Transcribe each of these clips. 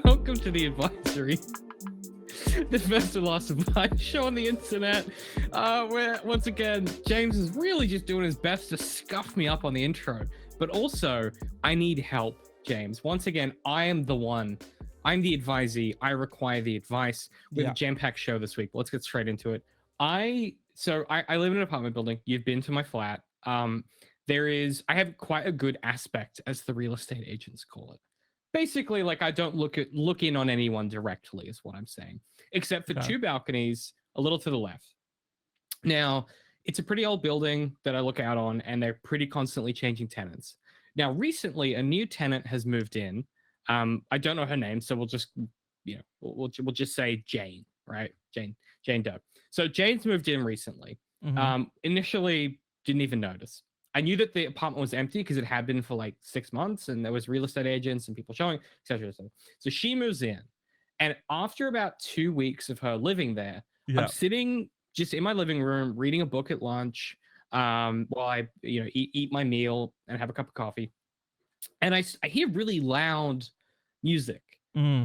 Welcome to the advisory, the first and last advice show on the internet. Where once again, James is really just doing his best to scuff me up on the intro, but also I need help, James. Once again, I am the one. I'm the advisee. I require the advice. We have a jam-packed show this week. But let's get straight into it. I live in an apartment building. You've been to my flat. I have quite a good aspect, as the real estate agents call it. Basically, like, I don't look in on anyone directly, is what I'm saying, except for two balconies a little to the left. Now, it's a pretty old building that I look out on, and they're pretty constantly changing tenants. Now, recently, a new tenant has moved in. I don't know her name, so we'll just, we'll just say Jane, right? Jane Doe. So Jane's moved in recently. Initially, didn't even notice. I knew that the apartment was empty because it had been for like 6 months, and there was real estate agents and people showing, etc. So she moves in, and after about 2 weeks of her living there, I'm sitting just in my living room reading a book at lunch, while I eat my meal and have a cup of coffee, and I hear really loud music,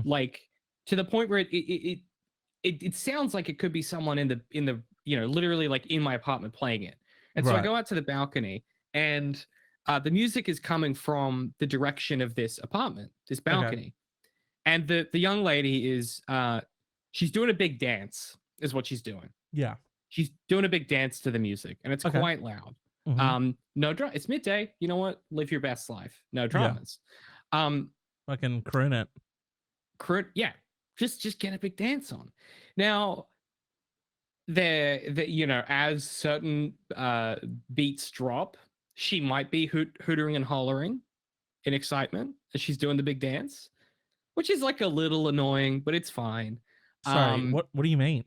like to the point where it sounds like it could be someone in the literally like in my apartment playing it. And so I go out to the balcony, and the music is coming from the direction of this apartment, this balcony. And the young lady is she's doing a big dance, is what she's doing. Yeah. She's doing a big dance to the music, and it's quite loud. No drama. It's midday. You know what? Live your best life. No dramas. Fucking croon it. Just get a big dance on. Now, as certain beats drop, she might be hootering and hollering in excitement as she's doing the big dance, which is like a little annoying, but it's fine. Sorry, what do you mean?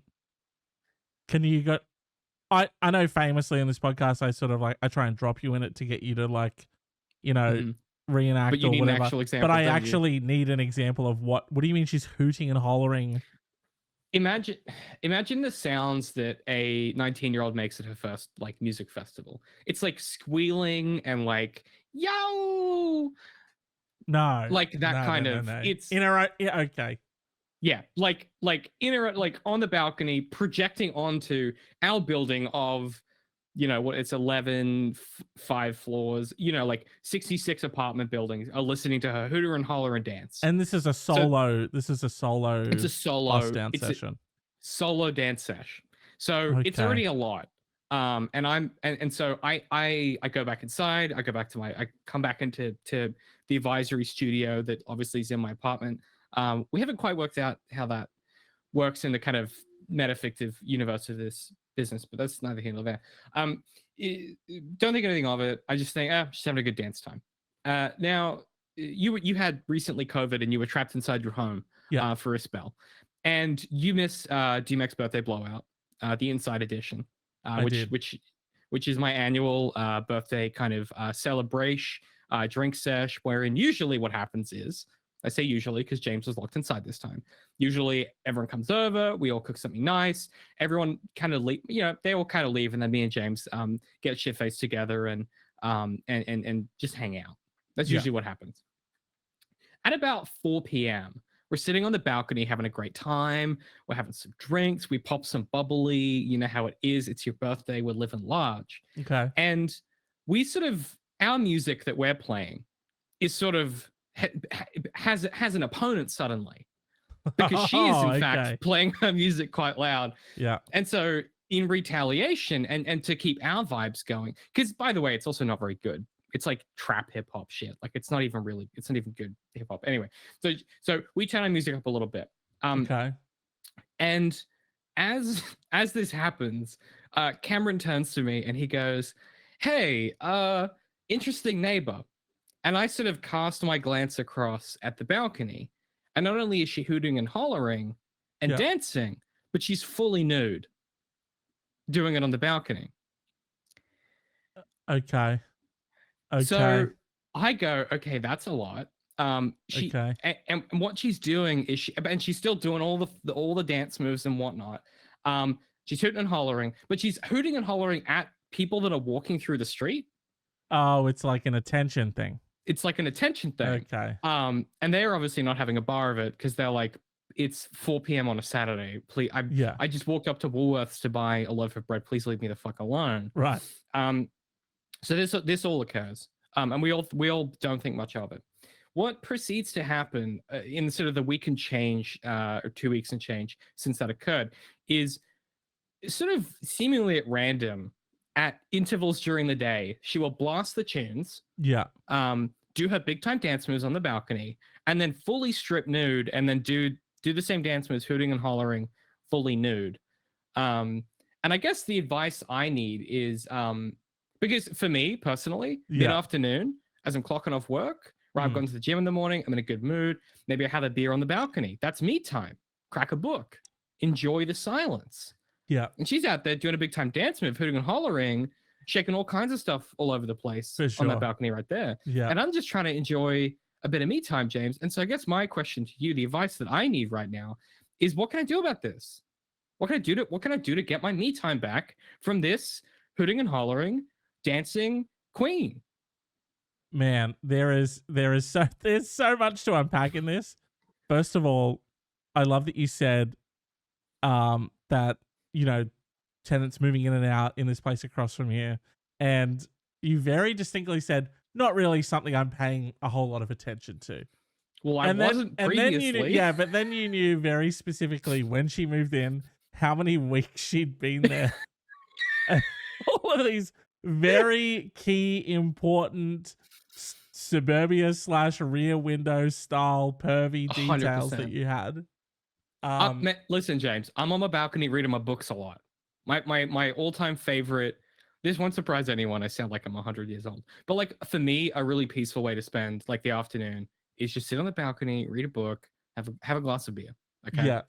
Can you go? I know famously in this podcast, I sort of like, I try and drop you in it to get you to like, reenact, but you or need whatever. An actual example, but I actually need an example of what do you mean she's hooting and hollering? Imagine the sounds that a 19-year-old makes at her first like music festival. It's like squealing and like yo, like that kind of. It's in a okay. Yeah, like on the balcony, projecting onto our building of, it's 11, 5 floors, like 66 apartment buildings are listening to her hooter and holler and dance. And this is a solo. It's a solo down session. Solo dance sesh. So it's already a lot. And so I go back inside. I come back into the advisory studio that obviously is in my apartment. We haven't quite worked out how that works in the kind of metafictive universe of this business, but that's neither here nor there. Don't think anything of it. I just think, just having a good dance time. Now, you had recently COVID and you were trapped inside your home for a spell, and you missed DMX birthday blowout, the Inside Edition, which is my annual birthday kind of celebration, drink sesh, wherein usually what happens is, I say usually because James was locked inside this time. Usually everyone comes over, we all cook something nice, everyone kind of leave, they all kind of leave, and then me and James get shit-faced together and just hang out. That's usually what happens. At about 4 p.m., we're sitting on the balcony having a great time. We're having some drinks. We pop some bubbly. You know how it is. It's your birthday. We're living large. Okay. And we our music that we're playing is sort of has an opponent suddenly, because she is in fact playing her music quite loud. Yeah. And so in retaliation and to keep our vibes going, because by the way, it's also not very good. It's like trap hip hop shit. Like it's not even good hip hop. Anyway, so we turn our music up a little bit. And as this happens, Cameron turns to me and he goes, "Hey, interesting neighbor." And I sort of cast my glance across at the balcony, and not only is she hooting and hollering and dancing, but she's fully nude, doing it on the balcony. Okay. So I go, okay, that's a lot. And what she's doing is she's still doing all the dance moves and whatnot. She's hooting and hollering, but she's hooting and hollering at people that are walking through the street. Oh, it's like an attention thing. it's like an attention thing. Okay. And they're obviously not having a bar of it because they're like, it's 4 p.m. on a Saturday. Please, I just walked up to Woolworths to buy a loaf of bread. Please leave me the fuck alone. Right. So this all occurs, and we all don't think much of it. What proceeds to happen in sort of the week and change, or 2 weeks and change since that occurred, is sort of seemingly at random, at intervals during the day, she will blast the tunes. Yeah. Do her big time dance moves on the balcony, and then fully strip nude, and then do the same dance moves, hooting and hollering, fully nude. And I guess the advice I need is, because for me personally, mid-afternoon, as I'm clocking off work, right, I've gone to the gym in the morning, I'm in a good mood, maybe I have a beer on the balcony. That's me time. Crack a book. Enjoy the silence. Yeah. And she's out there doing a big time dance move, hooting and hollering, shaking all kinds of stuff all over the place on that balcony right there. Yeah. And I'm just trying to enjoy a bit of me time, James. And so I guess my question to you, the advice that I need right now, is what can I do about this? What can I do to get my me time back from this hooting and hollering, dancing queen? Man, there's so much to unpack in this. First of all, I love that you said that, tenants moving in and out in this place across from here, and you very distinctly said not really something I'm paying a whole lot of attention to. Well, I wasn't previously. But then you knew very specifically when she moved in, how many weeks she'd been there. All of these very key, important suburbia / rear window style pervy details 100%. that you had. Listen, James, I'm on my balcony reading my books a lot. My all-time favorite. This won't surprise anyone. I sound like I'm 100 years old, but like for me, a really peaceful way to spend like the afternoon is just sit on the balcony, read a book, have a glass of beer. Okay. Yeah.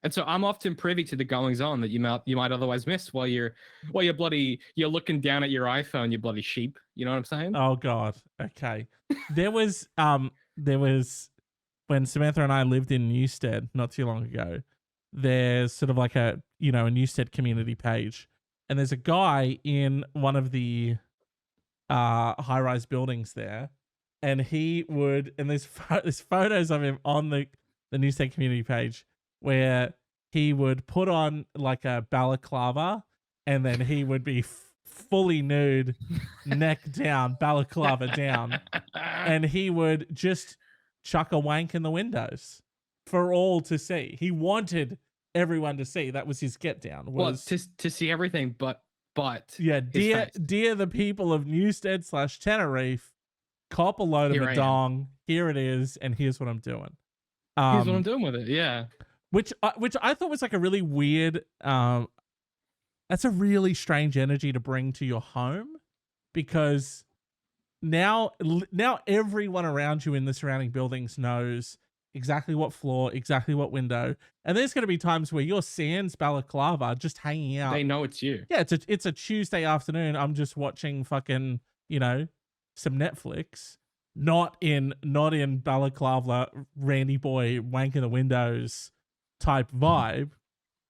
And so I'm often privy to the goings on that you might otherwise miss while you're looking down at your iPhone, you bloody sheep. You know what I'm saying? Oh God. Okay. There was when Samantha and I lived in Newstead not too long ago. There's sort of like a Newstead community page, and there's a guy in one of the high-rise buildings there, and there's photos of him on the Newstead community page where he would put on like a balaclava, and then he would be fully nude, neck down, balaclava down, and he would just chuck a wank in the windows for all to see. He wanted everyone to see. That was his get down. Well, to see everything, but yeah, dear the people of Newstead / Tenerife, cop a load of a dong. Here it is, and here's what I'm doing. Here's what I'm doing with it. Yeah. Which I thought was like a really weird, that's a really strange energy to bring to your home, because now everyone around you in the surrounding buildings knows exactly what floor, exactly what window, and there's going to be times where you're sans balaclava just hanging out. They know it's you. Yeah, it's a Tuesday afternoon. I'm just watching fucking some Netflix. Not in balaclava, Randy boy wanking the windows type vibe.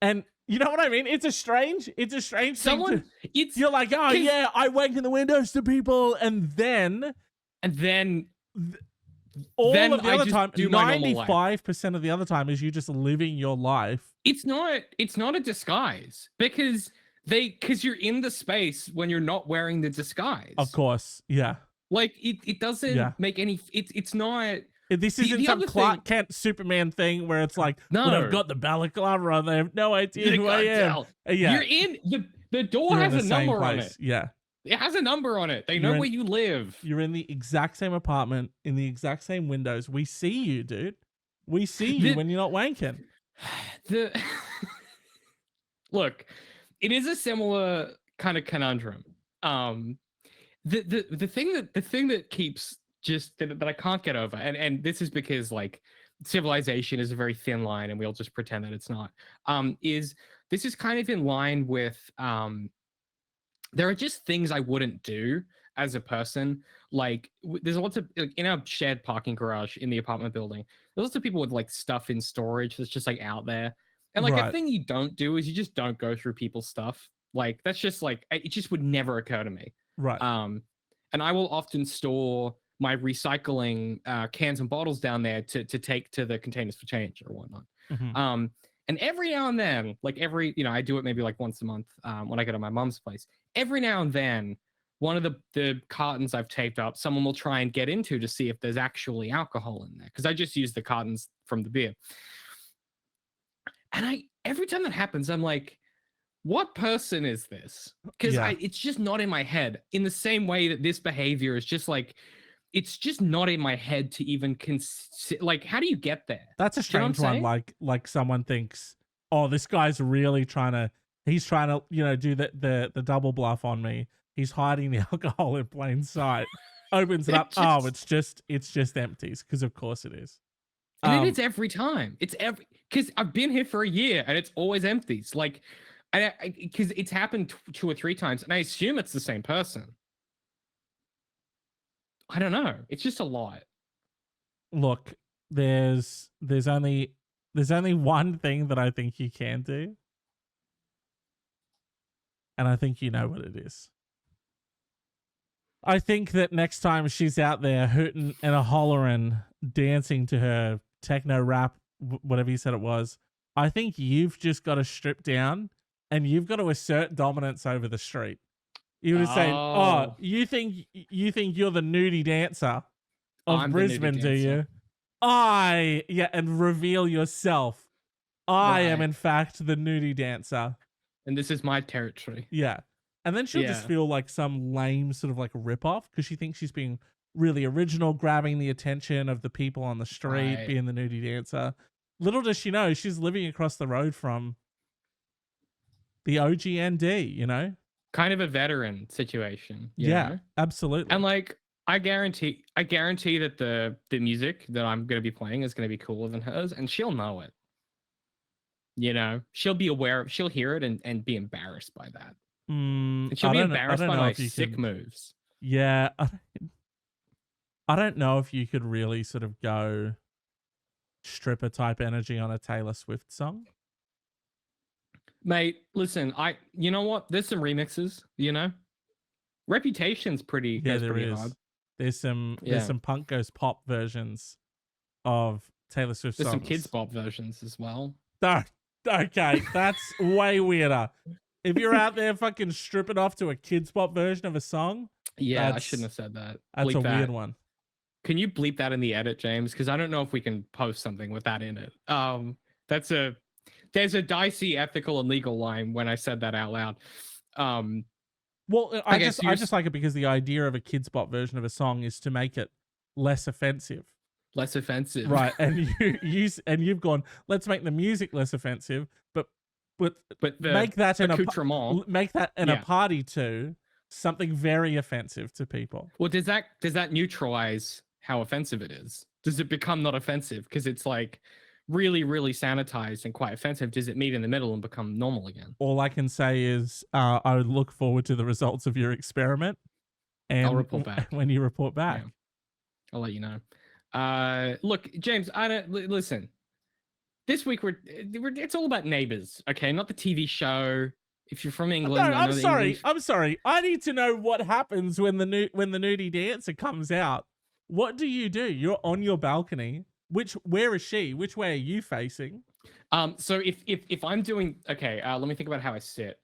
And you know what I mean? It's a strange thing. You're like, oh yeah, I wank in the windows to people, and then all of the other time, 95% of the other time is you just living your life. It's not a disguise because you're in the space when you're not wearing the disguise. Of course, yeah. Like it doesn't make any. It's not. This isn't some Clark Kent Superman thing where it's like, no, when I've got the balaclava on, they have no idea who I am. Yeah, you're in the door has a number on it. Yeah, it has a number on it. They know where you live. You're in the exact same apartment, in the exact same windows. We see you, dude. We see you when you're not wanking. Look, it is a similar kind of conundrum. The thing that keeps that I can't get over, and this is because like civilization is a very thin line and we'll just pretend that it's not, is this is kind of in line with there are just things I wouldn't do as a person. Like there's lots of, like, in our shared parking garage in the apartment building, there's lots of people with like stuff in storage that's just like out there, and like a thing you don't do is you just don't go through people's stuff. Like that's just like, it just would never occur to me. Right. And I will often store my recycling cans and bottles down there to take to the containers for change or whatnot. And every now and then, like I do it maybe like once a month when I go to my mom's place. Every now and then, one of the cartons I've taped up, someone will try and get into to see if there's actually alcohol in there, because I just use the cartons from the beer. And every time that happens, I'm like, what person is this? Because it's just not in my head. In the same way that this behavior is just like, it's just not in my head to even consider. Like, how do you get there? That's a strange one. Like someone thinks, oh, this guy's really he's trying to, do the double bluff on me. He's hiding the alcohol in plain sight. Opens it up. It's just empties, because of course it is. And then it's every time. Because I've been here for a year and it's always empties. Like, because it's happened 2 or 3 times, and I assume it's the same person. I don't know. It's just a lot. Look, there's only one thing that I think you can do, and I think you know what it is. I think that next time she's out there hooting and a hollering, dancing to her techno rap, whatever you said it was, I think you've just got to strip down and you've got to assert dominance over the street. You would say, "Oh, you think you're the nudie dancer of Brisbane, do you?" And reveal yourself. I am in fact the nudie dancer, and this is my territory. Yeah. And then she'll just feel like some lame sort of like ripoff, because she thinks she's being really original, grabbing the attention of the people on the street, being the nudie dancer. Little does she know, she's living across the road from the OGND, Kind of a veteran situation. You know? Absolutely. And like, I guarantee that the music that I'm going to be playing is going to be cooler than hers, and she'll know it. She'll be aware she'll hear it and be embarrassed by that. And she'll be embarrassed by my sick moves. Yeah. I don't know if you could really sort of go stripper type energy on a Taylor Swift song. Mate, listen, you know what? There's some remixes, Reputation's pretty hard. There's some punk goes pop versions of Taylor Swift songs. There's some kids pop versions as well. Okay, that's way weirder. If you're out there fucking stripping off to a kids pop version of a song, I shouldn't have said that. That's a weird one. Can you bleep that in the edit, James? Because I don't know if we can post something with that in it. There's a dicey ethical and legal line when I said that out loud. Well, I just like it because the idea of a kids pop version of a song is to make it less offensive. Less offensive, right? And you've gone, let's make the music less offensive, but make that in a party to something very offensive to people. Well, does that neutralize how offensive it is? Does it become not offensive because it's like really, really sanitized and quite offensive? Does it meet in the middle and become normal again? All I can say is I would look forward to the results of your experiment, and I'll report back when you report back. Yeah. I'll let you know. Look, James, listen. This week it's all about Neighbours, okay? Not the TV show. If you're from England, I'm sorry. I need to know what happens when the nudie dancer comes out. What do? You're on your balcony. Where is she? Which way are you facing? So if I'm doing let me think about how I sit.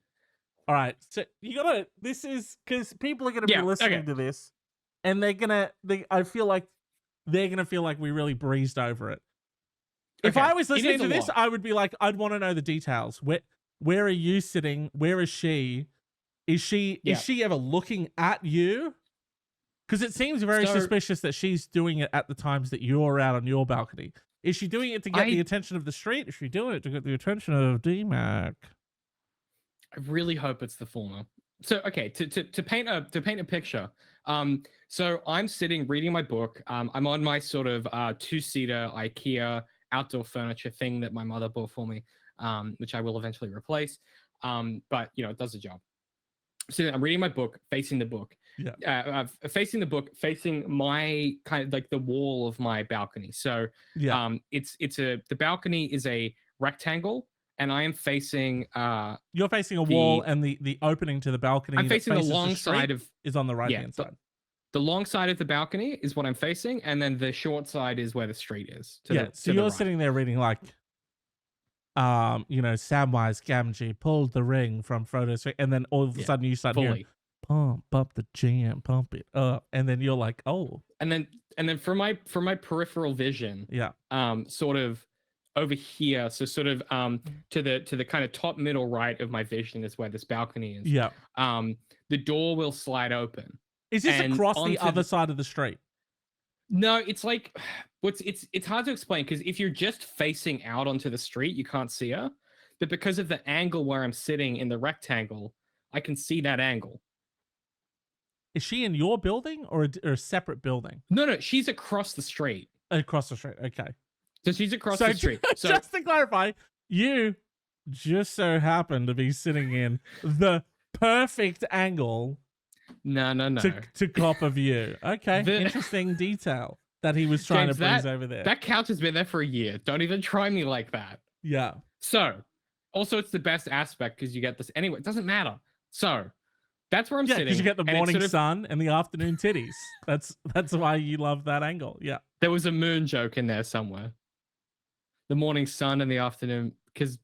All right. So you gotta. This is because people are gonna be listening to this, and I feel like they're gonna feel like we really breezed over it. If I was listening to this, I would be like, I'd want to know the details. Where are you sitting? Where is she? Is she ever looking at you? Because it seems very suspicious that she's doing it at the times that you're out on your balcony. Is she doing it to get the attention of the street? Is she doing it to get the attention of DMAC? I really hope it's the former. So okay, to paint a picture. So I'm sitting reading my book. I'm on my sort of 2-seater IKEA outdoor furniture thing that my mother bought for me, which I will eventually replace. But it does the job. So I'm reading my book, facing the book. Facing the book, facing my kind of like the wall of my balcony. So the balcony is a rectangle, and I am facing you're facing a wall, and the opening to the balcony. I'm facing the long side is on the right hand side. the long side of the balcony is what I'm facing, and then the short side is where the street is. Yeah. So you're sitting there reading like, Samwise Gamgee pulled the ring from Frodo's, and then all of a sudden you start hearing, pump up the jam, pump it up, and then you're like, oh. And then for my peripheral vision, sort of over here, so sort of to the kind of top middle right of my vision is where this balcony is. Yeah. The door will slide open. Is this across the other side of the street? No, it's like it's hard to explain, because if you're just facing out onto the street, you can't see her. But because of the angle where I'm sitting in the rectangle, I can see that angle. Is she in your building or a separate building? No, she's across the street. Across the street, okay. So she's across the street. So just to clarify, you just so happen to be sitting in the perfect angle. No. To cop a view. Okay, interesting detail that he was trying to breeze over there. That couch has been there for a year. Don't even try me like that. Yeah. So, also it's the best aspect because you get this anyway. It doesn't matter. So, that's where I'm sitting. Because you get the morning sun and the afternoon titties. That's why you love that angle. Yeah. There was a moon joke in there somewhere. The morning sun and the afternoon, because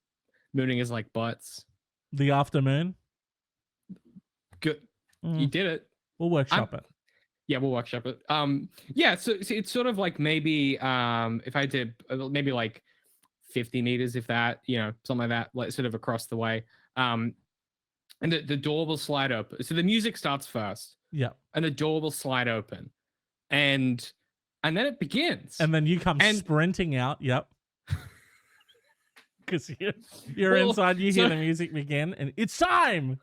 mooning is like butts. The afternoon. Good. You did it. We'll workshop it. Yeah, we'll workshop it. So it's sort of like maybe if I did maybe like 50 meters, if that, something like that, like sort of across the way. And the door will slide open. So the music starts first. Yeah. And the door will slide open. And then it begins. And then you come sprinting out. Yep. Because you're inside, you hear the music begin, and it's time.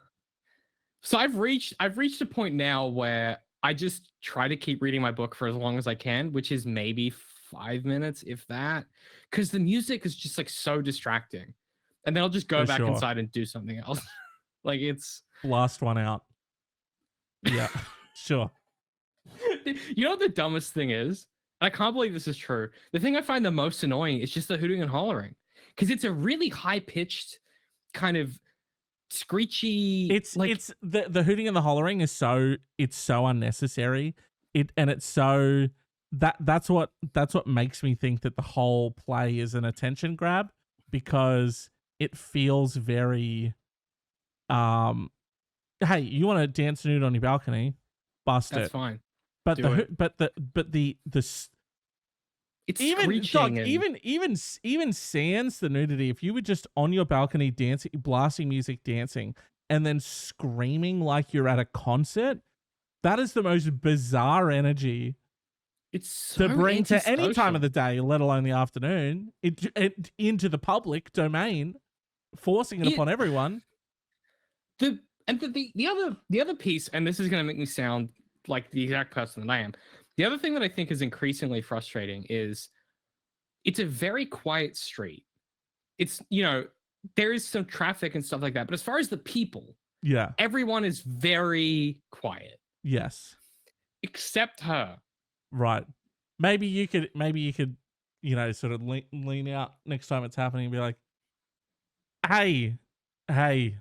So I've reached a point now where I just try to keep reading my book for as long as I can, which is maybe 5 minutes, if that, because the music is just like so distracting. And then I'll just go back inside and do something else. Like it's last one out. Yeah, sure. You know what the dumbest thing is? I can't believe this is true. The thing I find the most annoying is just the hooting and hollering, because it's a really high pitched kind of screechy. It's the hooting and the hollering is so unnecessary. That's what makes me think that the whole play is an attention grab, because it feels very hey, you want to dance nude on your balcony? Bust it. That's fine. But it's even screeching even sans the nudity, if you were just on your balcony dancing, blasting music, dancing, and then screaming like you're at a concert, that is the most bizarre energy it's so to bring to any time of the day, let alone the afternoon, into the public domain, forcing it upon everyone. The other piece, and this is going to make me sound like the exact person that I am. The other thing that I think is increasingly frustrating is it's a very quiet street. It's, there is some traffic and stuff like that, but as far as the people, everyone is very quiet. Yes. Except her. Right. Maybe you could, sort of lean out next time it's happening and be like, hey, I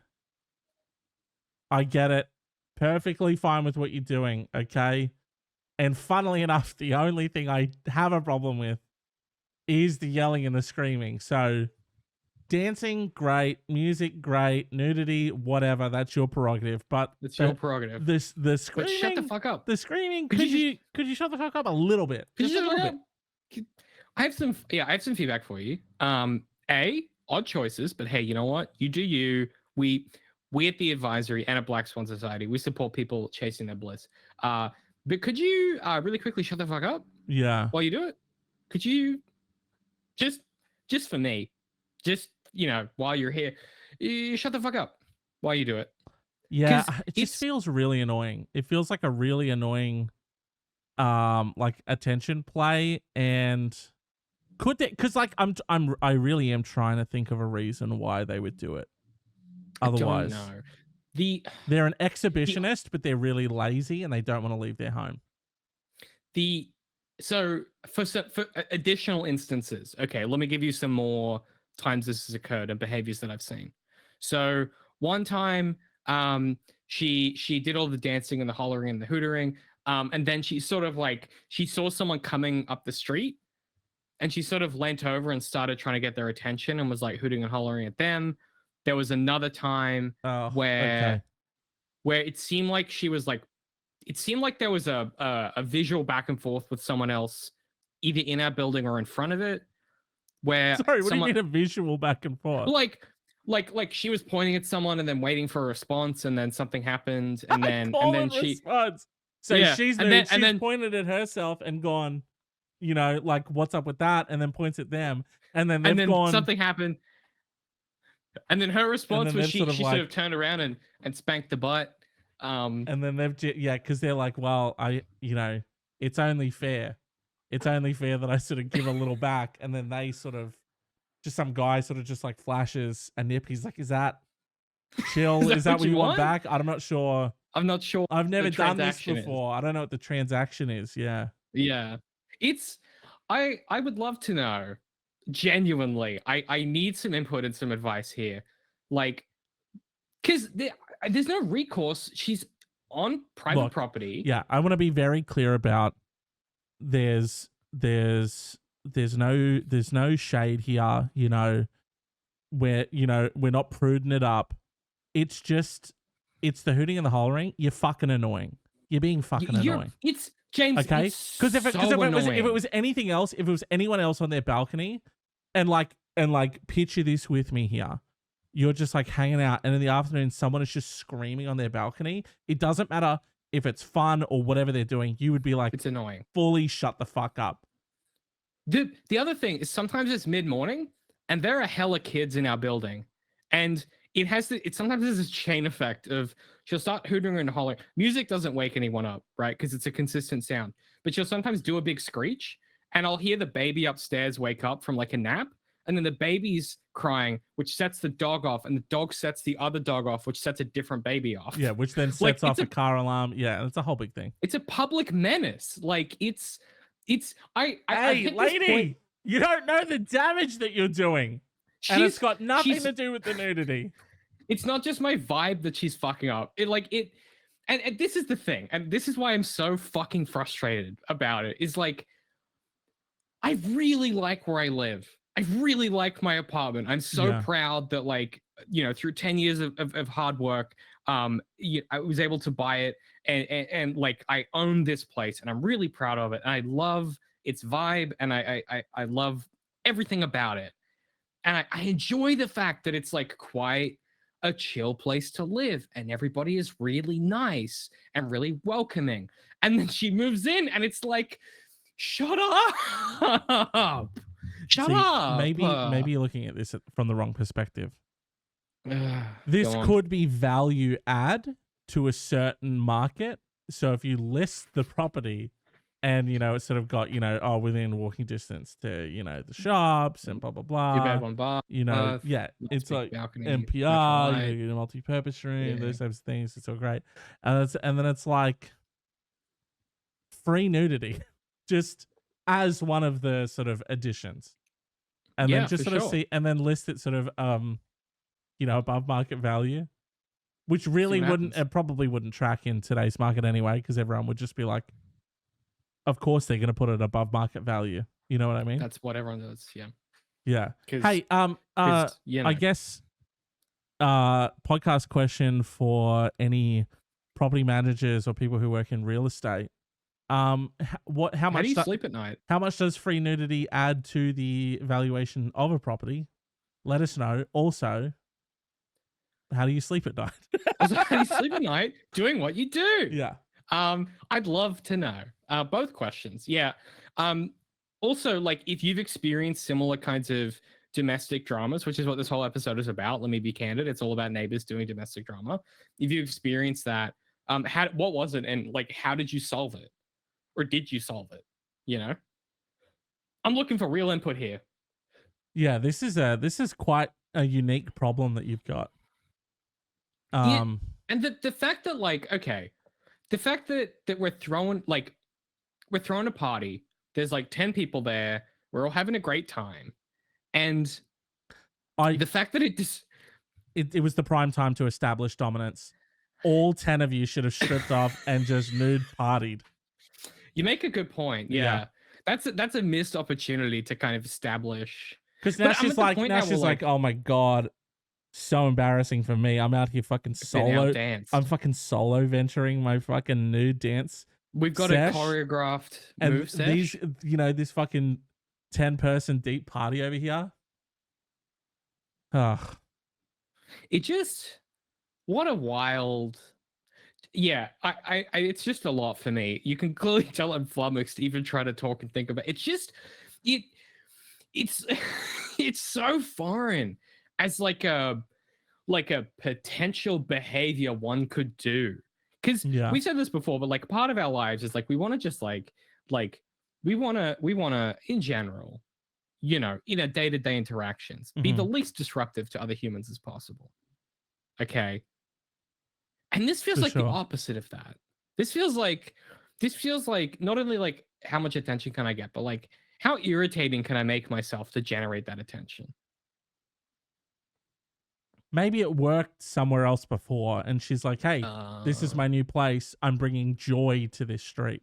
get it. Perfectly fine with what you're doing, okay? And funnily enough, the only thing I have a problem with is the yelling and the screaming. So dancing, great. Music, great. Nudity, whatever. That's your prerogative. But it's your prerogative. The screaming. But shut the fuck up. The screaming. Could you shut the fuck up a little bit? Just a little bit. I have some feedback for you. Odd choices, but hey, you know what? You do you. We at the advisory and at Black Swan Society, we support people chasing their bliss. But could you really quickly shut the fuck up? Yeah. While you do it? Could you just for me, while you're here, you shut the fuck up while you do it? Yeah, it just feels really annoying. It feels like a really annoying like attention play, and could they, because like I really am trying to think of a reason why they would do it. Otherwise, I don't know. They're an exhibitionist, but they're really lazy and they don't want to leave their home. So for additional instances, okay, let me give you some more times this has occurred and behaviors that I've seen. So one time, she did all the dancing and the hollering and the hootering. And then she sort of like, she saw someone coming up the street, and she sort of leant over and started trying to get their attention and was like hooting and hollering at them. There was another time Oh, where okay. it seemed like she was like, it seemed like there was a visual back and forth with someone else, either in our building or in front of it, where Sorry, what do you someone mean a visual back and forth? like she was pointing at someone and then waiting for a response, and then something happened, and then she response. So yeah, she's and nude, then she's pointed at herself and gone, you know, like, what's up with that? And then points at them. And then they've gone, something happened, and then her and response then was they've she sort of sort of like, turned around and spanked the butt. and then yeah, because they're like, well, you know, it's only fair. It's only fair that I sort of give a little back. And then they sort of, just some guy sort of just like flashes a nip. He's like, is that chill? Is that what you want back? I'm not sure. I'm not sure. I've never the done this transaction is. before. I don't know what the transaction is. Yeah. Yeah. It's I would love to know. Genuinely. I need some input and some advice here. Like, because there's no recourse. She's on private property. Yeah, I want to be very clear about there's no shade here, you know, where, you know, we're not pruding it up. It's just, it's the hooting and the hollering. You're fucking annoying. You're being fucking annoying. It's James. Okay, because if it was anything else, if it was anyone else on their balcony, and like picture this with me here, you're just like hanging out, and in the afternoon someone is just screaming on their balcony. It doesn't matter if it's fun or whatever they're doing. You would be like, it's annoying. Fully shut the fuck up. The other thing is sometimes it's mid-morning and there are hella kids in our building, and it sometimes there's this chain effect of she'll start hooting and hollering. Music doesn't wake anyone up, right? Because it's a consistent sound. But she'll sometimes do a big screech, and I'll hear the baby upstairs wake up from like a nap, and then the baby's crying, which sets the dog off, and the dog sets the other dog off, which sets a different baby off. Yeah, which then sets off a car alarm. Yeah, it's a whole big thing. It's a public menace. Like hey, lady, you don't know the damage that you're doing. And it's got nothing to do with the nudity. It's not just my vibe that she's fucking up. And this is the thing, and this is why I'm so fucking frustrated about it, is like, I really like where I live. I really like my apartment. I'm so proud that, like, you know, through 10 years of hard work, I was able to buy it, and like, I own this place, and I'm really proud of it. And I love its vibe, and I love everything about it. And I enjoy the fact that it's like quite a chill place to live, and everybody is really nice and really welcoming. And then she moves in, and it's like, shut up. Shut up. Maybe you're looking at this from the wrong perspective. This could be value add to a certain market. So if you list the property, and, you know, it's sort of got, you know, within walking distance to, you know, the shops and blah, blah, blah. One bar, you know, it's like balcony, NPR, you know, multi-purpose room, those types of things. It's all great. And then it's like free nudity, just as one of the sort of additions. And then just sort of see, and then list it sort of, you know, above market value, which really probably wouldn't track in today's market anyway, because everyone would just be like, of course they're going to put it above market value. You know what I mean? That's what everyone does. Yeah. Yeah. Hey, you know. I guess podcast question for any property managers or people who work in real estate. How do you sleep at night? How much does free nudity add to the valuation of a property? Let us know. Also, how do you sleep at night? How do you sleep at night? Doing what you do. Yeah. I'd love to know. Both questions. Yeah. Also, like, if you've experienced similar kinds of domestic dramas, which is what this whole episode is about, let me be candid. It's all about neighbors doing domestic drama. If you experienced that, what was it? And like, how did you solve it? Or did you solve it? You know? I'm looking for real input here. Yeah, this is quite a unique problem that you've got. And the fact that, like, okay, the fact that we're throwing a party, there's like 10 people there, we're all having a great time, and the fact that it was the prime time to establish dominance. All 10 of you should have stripped off and just nude partied. You make a good point. Yeah. That's a missed opportunity to kind of establish. Because now But I'm she's at the like, point now where, like, oh my god, so embarrassing for me. I'm out here fucking been solo. outdanced. I'm fucking solo venturing my fucking nude dance. We've got sesh, a choreographed and move these, sesh. this fucking 10-person deep party over here. Ugh. It just, what a wild. Yeah, I it's just a lot for me. You can clearly tell I'm flummoxed even trying to talk and think about it. It's just, it's it's so foreign as like a potential behavior one could do. Because we said this before, but like part of our lives is like we want to just like we want to in general, in our day-to-day interactions, be the least disruptive to other humans as possible. Okay. And this feels like the opposite of that. This feels like not only like how much attention can I get, but like how irritating can I make myself to generate that attention? Maybe it worked somewhere else before, and she's like, "Hey, this is my new place. I'm bringing joy to this street.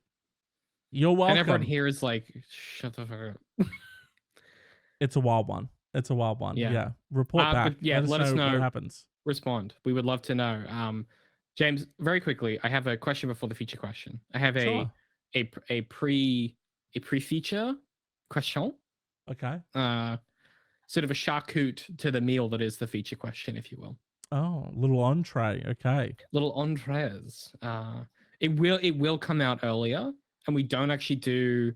You're welcome." And everyone here is like, "Shut the fuck up." It's a wild one. It's a wild one. Yeah. Report back. Yeah, let us know what happens. Respond. We would love to know. James, very quickly, I have a question before the feature question. I have a pre-feature question. Okay. Sort of a charcuterie to the meal that is the feature question, if you will. Oh, little entree. Okay. Little entrees. It will come out earlier, and we don't actually do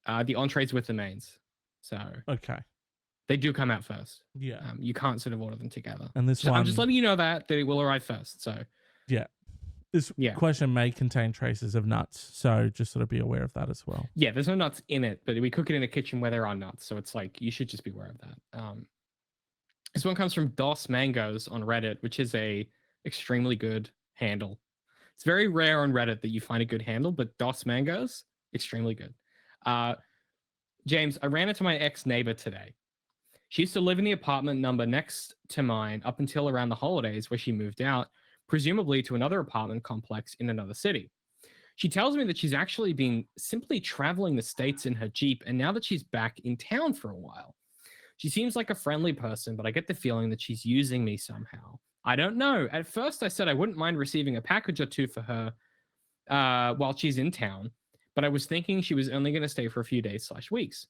the entrees with the mains. So okay, they do come out first. Yeah. You can't sort of order them together. And this one, I'm just letting you know that it will arrive first. So yeah. This question may contain traces of nuts, so just sort of be aware of that as well. Yeah, there's no nuts in it, but we cook it in a kitchen where there are nuts, so it's like you should just be aware of that. This one comes from Dos Mangoes on Reddit, which is a extremely good handle. It's very rare on Reddit that you find a good handle, but Dos Mangoes, extremely good. James, I ran into my ex-neighbor today. She used to live in the apartment number next to mine up until around the holidays, where she moved out, presumably to another apartment complex in another city. She tells me that she's actually been simply traveling the States in her Jeep, and now that she's back in town for a while. She seems like a friendly person, but I get the feeling that she's using me somehow. I don't know. At first, I said I wouldn't mind receiving a package or two for her while she's in town, but I was thinking she was only going to stay for a few days/weeks.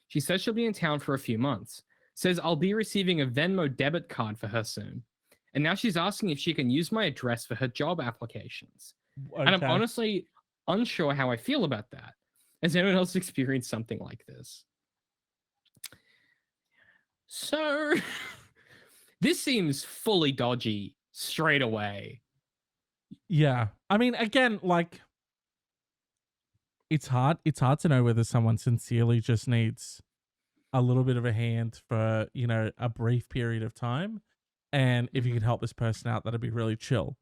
She says she'll be in town for a few months. Says I'll be receiving a Venmo debit card for her soon. And now she's asking if she can use my address for her job applications. Okay. And I'm honestly unsure how I feel about that. Has anyone else experienced something like this? So, this seems fully dodgy straight away. Yeah. I mean, again, like, it's hard to know whether someone sincerely just needs a little bit of a hand for, a brief period of time. And if you could help this person out, that'd be really chill.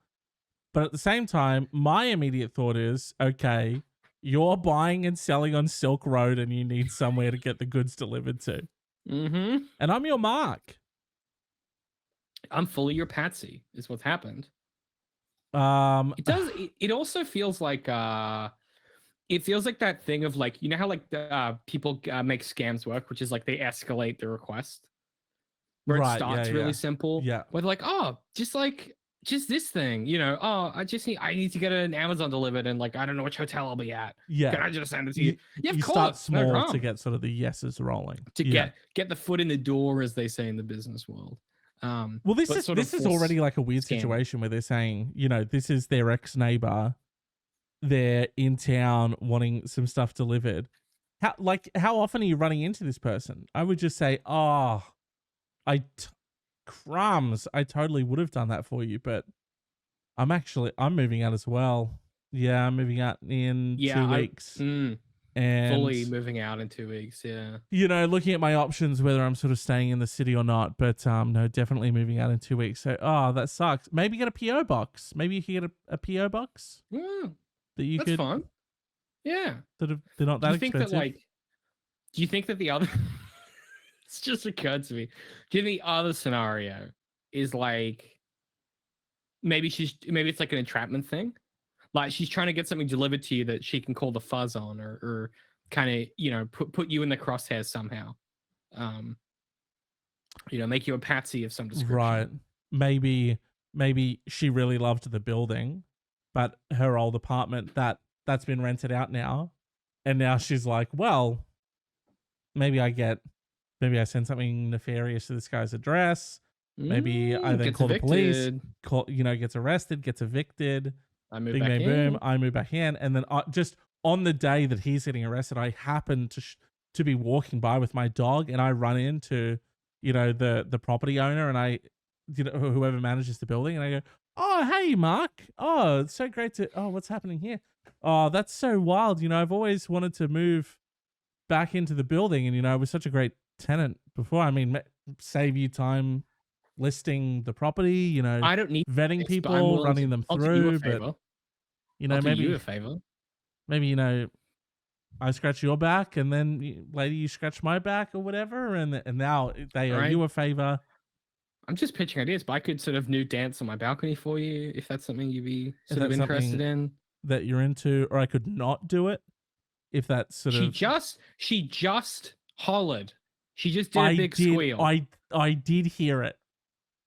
But at the same time, my immediate thought is, okay, you're buying and selling on Silk Road and you need somewhere to get the goods delivered to. Mm-hmm. And I'm your Mark. I'm fully your Patsy, is what's happened. It does. It also feels like it feels like that thing of like, how like people make scams work, which is like they escalate the request. Where it starts really simple. Yeah. Where they're like, oh, just this thing, I need to get an Amazon delivered, and like I don't know which hotel I'll be at. Yeah. Can I just send it to you? Yeah, of you course. Start small to get sort of the yeses rolling. To get the foot in the door, as they say in the business world. Well, this is already like a weird situation where they're saying, this is their ex-neighbor. They're in town wanting some stuff delivered. How often are you running into this person? I would just say, oh, crumbs. I totally would have done that for you, but I'm moving out as well. Yeah, I'm moving out in 2 weeks. And fully moving out in 2 weeks, yeah. Looking at my options, whether I'm sort of staying in the city or not, but no, definitely moving out in 2 weeks. So, that sucks. Maybe get a PO box. Maybe you can get a PO box. That's fun. Yeah. Sort of, they're not that expensive. Do you think that the other it's just occurred to me. Do you think the other scenario is like maybe it's like an entrapment thing? Like she's trying to get something delivered to you that she can call the fuzz on, or kind of, you know, put you in the crosshairs somehow. You know, make you a patsy of some description. Right. Maybe she really loved the building, but her old apartment that's been rented out now, and now she's like, well, maybe I send something nefarious to this guy's address. Maybe I then Gets call the police. evicted. Gets arrested, gets evicted. I move Bing, back bang, in. boom. I move back in, and then just on the day that he's getting arrested, I happen to be walking by with my dog, and I run into, you know, the property owner, and I, you know, whoever manages the building, and I go, "Oh, hey, Mark. Oh, it's so great to. Oh, what's happening here? Oh, that's so wild. You know, I've always wanted to move back into the building, and you know, I was such a great tenant before. I mean, save you time listing the property. You know, I don't need vetting this, but I'm people, willing running to- them I'll do you a through, favor. but you know, I'll do you a favor. maybe, you know, I scratch your back, and then later you scratch my back or whatever, and now they owe you a favor. I'm just pitching ideas, but I could sort of nude dance on my balcony for you if that's something you'd be sort of interested in. That you're into, or I could not do it if that's sort of. She just hollered. She just did a big squeal. I did hear it.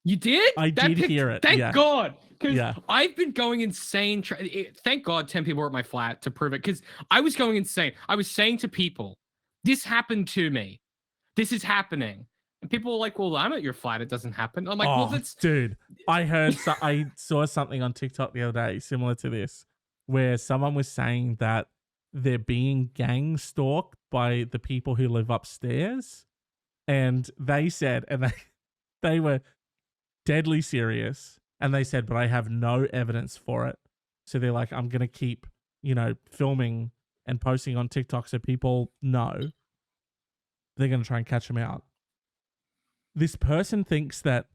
You did? I did hear it. Thank God. Because Yeah. I've been going insane. Thank God 10 people were at my flat to prove it. Because I was going insane. I was saying to people, this happened to me. This is happening. And people were like, well, I'm at your flat. It doesn't happen. I'm like, well, that's... Dude, I saw something on TikTok the other day similar to this, where someone was saying that they're being gang stalked by the people who live upstairs. And they said, and they were deadly serious. And they said, but I have no evidence for it. So they're like, I'm going to keep, you know, filming and posting on TikTok so people know. They're going to try and catch them out. This person thinks that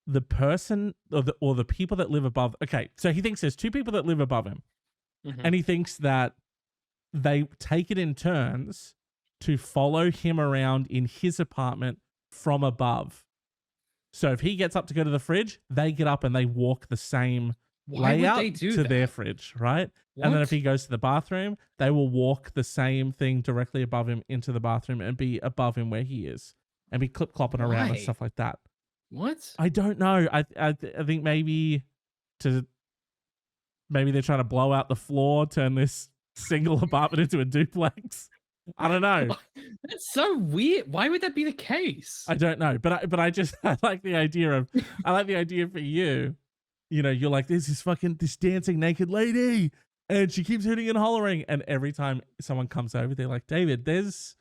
the person or the people that live above... Okay, so he thinks there's two people that live above him. Mm-hmm. And he thinks that they take it in turns to follow him around in his apartment from above. So if he gets up to go to the fridge, they get up and they walk the same layout to their fridge, right? What? And then if he goes to the bathroom, they will walk the same thing directly above him into the bathroom and be above him where he is and be clip-clopping around and stuff like that. What? I don't know. I think maybe they're trying to blow out the floor, turn this single apartment into a duplex. I don't know. That's so weird. Why would that be the case? I don't know. But I like the idea for you. You know, you're like, there's this dancing naked lady and she keeps hooting and hollering. And every time someone comes over, they're like, David, there's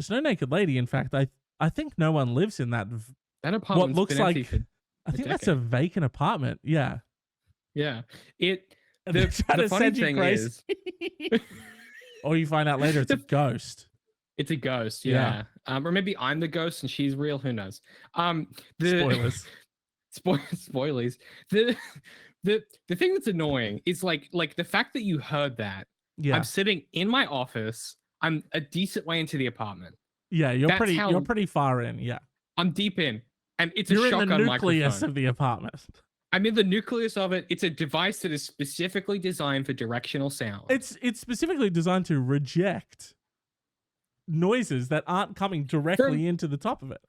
no naked lady. In fact, I think no one lives in that apartment. What looks like, I think that's a vacant apartment. Yeah. Yeah. The funny thing is, or you find out later it's a ghost. It's a ghost, yeah. Or maybe I'm the ghost and she's real. Who knows? Spoilers. Spoilers. The thing that's annoying is like the fact that you heard that. Yeah. I'm sitting in my office. I'm a decent way into the apartment. Yeah, you're pretty far in. Yeah, I'm deep in, and it's you're a shotgun in the nucleus microphone. Of the apartment. I'm in the nucleus of it. It's a device that is specifically designed for directional sound. It's specifically designed to reject noises that aren't coming directly into the top of it.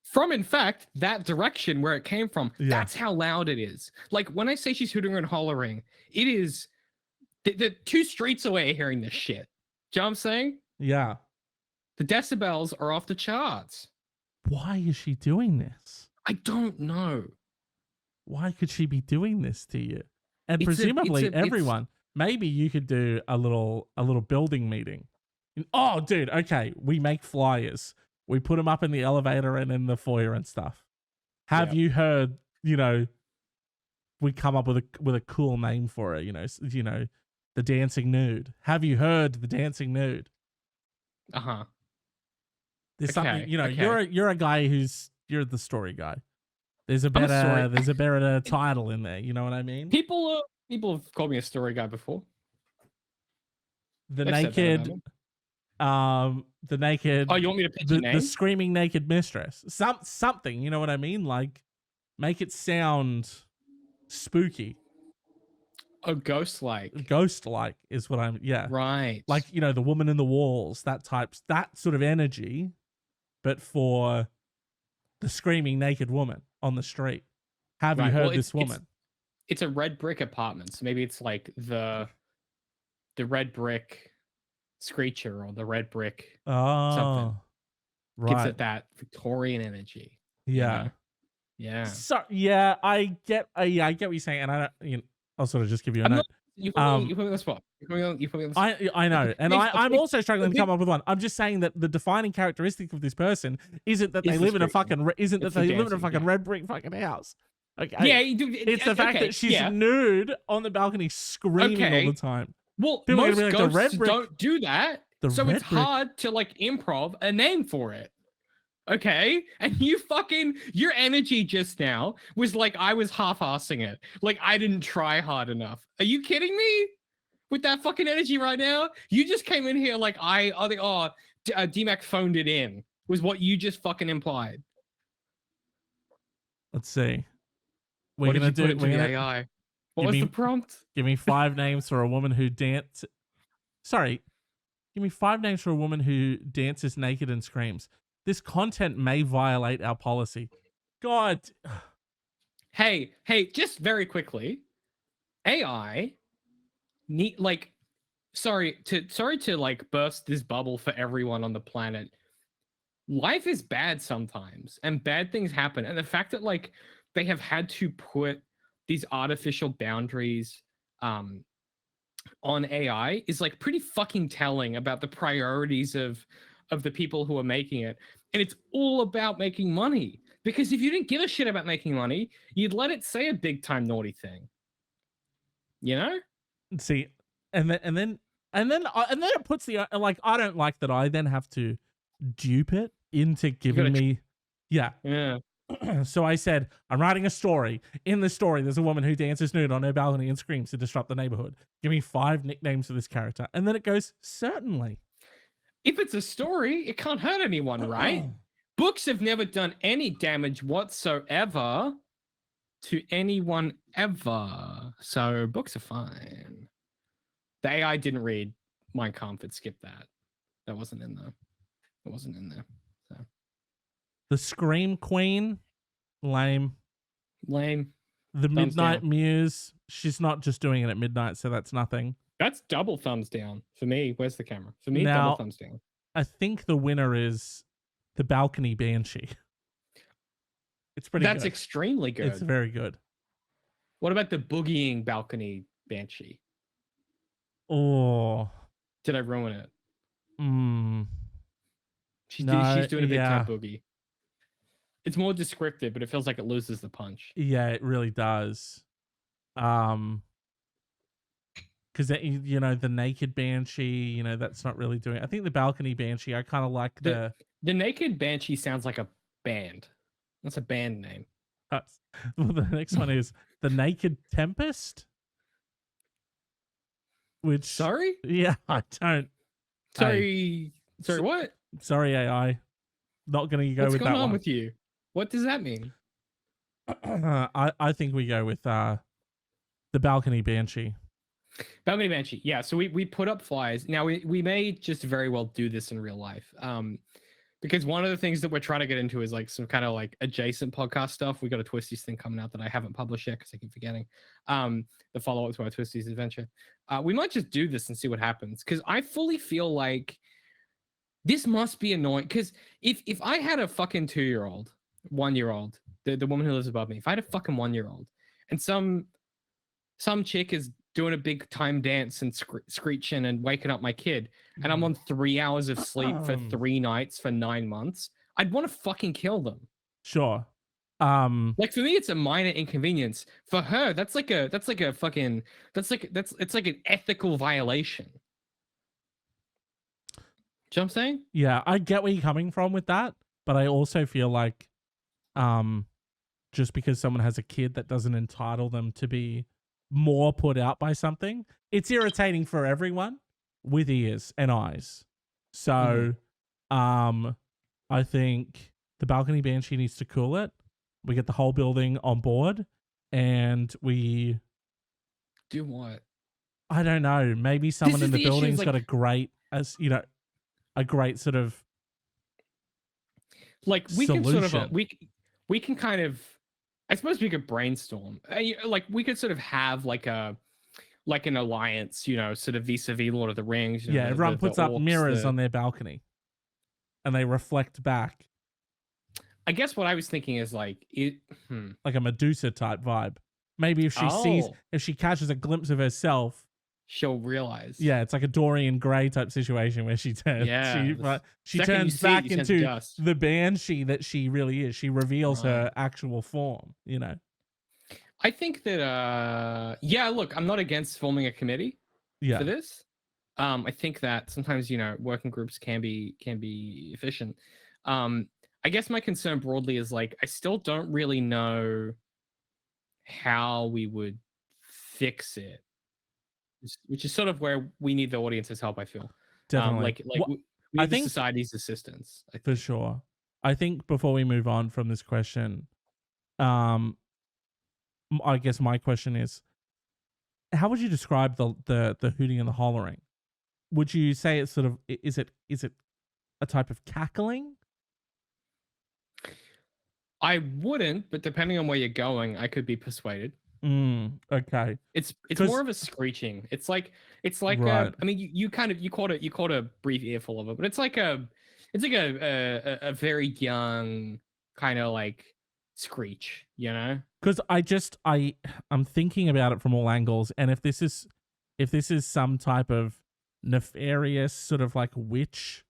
From, in fact, that direction where it came from. Yeah. That's how loud it is. Like, when I say she's hooting and hollering, it is... The 2 streets away hearing this shit. Do you know what I'm saying? Yeah. The decibels are off the charts. Why is she doing this? I don't know. Why could she be doing this to you? And presumably everyone. Maybe you could do a little building meeting. Oh, dude, okay. We make flyers. We put them up in the elevator and in the foyer and stuff. Have you heard, you know, we come up with a cool name for it, you know, the dancing nude. Have you heard the dancing nude? Uh-huh. There's something, you know, you're a guy you're the story guy. There's a better title in there. You know what I mean? People have called me a story guy before. The naked. Oh, you want me to pitch your name? The screaming naked mistress. Something. You know what I mean? Like, make it sound spooky. A ghost like. Ghost-like is what I'm. Yeah, Right. like the woman in the walls, that sort of energy, but for the screaming naked woman on the street. Have you Right. Well, heard this woman? it's a red brick apartment, so maybe it's like the red brick screecher or the red brick something. Oh, Gives right. it that Victorian energy. Yeah. Yeah. So yeah, I get what you're saying, and I don't. I'll sort of just give you a I'm note. not. You put me on the spot. You put me on the spot. I know, and I'm big, also struggling to come up with one. I'm just saying that the defining characteristic of this person isn't that they live in a fucking red brick fucking house. Okay. Yeah, you do. It's the fact that she's nude on the balcony screaming all the time. Well, People are most gonna be like, ghosts don't do that, so it's red brick. hard to like improv a name for it. Okay, and your energy just now was like I was half-assing it, like I didn't try hard enough. Are you kidding me? With that fucking energy right now, you just came in here like DMAC phoned it in. Was what you just fucking implied. Let's see. What did you put into the AI? What was the prompt? Give me 5 names for a woman who Sorry. Give me 5 names for a woman who dances naked and screams. This content may violate our policy. God. Hey, just very quickly. AI need like sorry to like burst this bubble for everyone on the planet. Life is bad sometimes and bad things happen. And the fact that like they have had to put these artificial boundaries on AI is like pretty fucking telling about the priorities of the people who are making it. And it's all about making money. Because if you didn't give a shit about making money, you'd let it say a big time naughty thing. You know? See, and then it puts the like I don't like that I then have to dupe it into giving me yeah. So I said, I'm writing a story. In the story, there's a woman who dances nude on her balcony and screams to disrupt the neighborhood. Give me 5 nicknames for this character. And then it goes, certainly. If it's a story, it can't hurt anyone, right? Books have never done any damage whatsoever to anyone ever. So books are fine. The AI didn't read Mein Kampf. It skipped that. That wasn't in there. It wasn't in there. So. The Scream Queen, lame. Lame. The Thumbs Midnight down. Muse, she's not just doing it at midnight, so that's nothing. That's double thumbs down for me. Where's the camera? For me, now, double thumbs down. I think the winner is the Balcony Banshee. It's pretty That's good. extremely good. It's very good. What about the boogieing Balcony Banshee? Oh. Did I ruin it? She's doing a big cat boogie. It's more descriptive, but it feels like it loses the punch. Yeah, it really does. Because the naked banshee, that's not really doing it. I think the Balcony Banshee, I kind of like the naked banshee sounds like a band. That's a band name. Well, the next one is the Naked Tempest. Which sorry? Yeah, I don't. Sorry, what? Sorry, AI. Not gonna go with that one. What's going on with you? What does that mean? I think we go with the Balcony Banshee. Balcony Banshee, yeah. So we put up flyers. Now we may just very well do this in real life. Because one of the things that we're trying to get into is like some kind of like adjacent podcast stuff. We got a Twisties thing coming out that I haven't published yet because I keep forgetting. The follow-up to our Twisties adventure. We might just do this and see what happens. Because I fully feel like this must be annoying. Because if I had a fucking 2-year-old, 1-year-old, the woman who lives above me, if I had a fucking 1-year-old, and some chick is doing a big time dance and screeching and waking up my kid, and I'm on 3 hours of sleep for 3 nights for 9 months, I'd want to fucking kill them. Sure. Like for me, it's a minor inconvenience. For her, it's like an ethical violation. Do you know what I'm saying? Yeah, I get where you're coming from with that, but I also feel like, just because someone has a kid, that doesn't entitle them to be more put out by something. It's irritating for everyone with ears and eyes. So, I think the Balcony Banshee needs to cool it. We get the whole building on board, and we Do what? I don't know. Maybe someone is in the the issue, is building's like, got a great, as you know, a great sort of we can sort of solution. we can kind of, I suppose we could brainstorm. Like we could sort of have like an alliance, sort of vis-a-vis Lord of the Rings. Yeah, everyone the puts up orcs, mirrors on their balcony, and they reflect back I guess what I was thinking is like it. like a Medusa type vibe. Maybe if Oh, she catches a glimpse of herself, she'll realize. yeah, it's like a Dorian Gray type situation where she turns, Yeah. she Second you turns see it, back you turn to into dust. the banshee that she really is. She reveals her Right. actual form. I think that yeah, look, I'm not against forming a committee Yeah, for this. I think that sometimes, working groups can be efficient. I guess my concern broadly is like I still don't really know how we would fix it, which is sort of where we need the audience's help, I feel. definitely. We I need the think society's assistance, I for think. sure. I think before we move on from this question, um, I guess my question is, how would you describe the hooting and the hollering? Would you say it's sort of is it a type of cackling? I wouldn't, but depending on where you're going, I could be persuaded. Okay. It's more 'Cause of a screeching. It's like right. I mean, you kind of, you caught a brief earful of it, but it's like a very young kind of like screech, you know? Because I'm thinking about it from all angles, and if this is some type of nefarious sort of like witch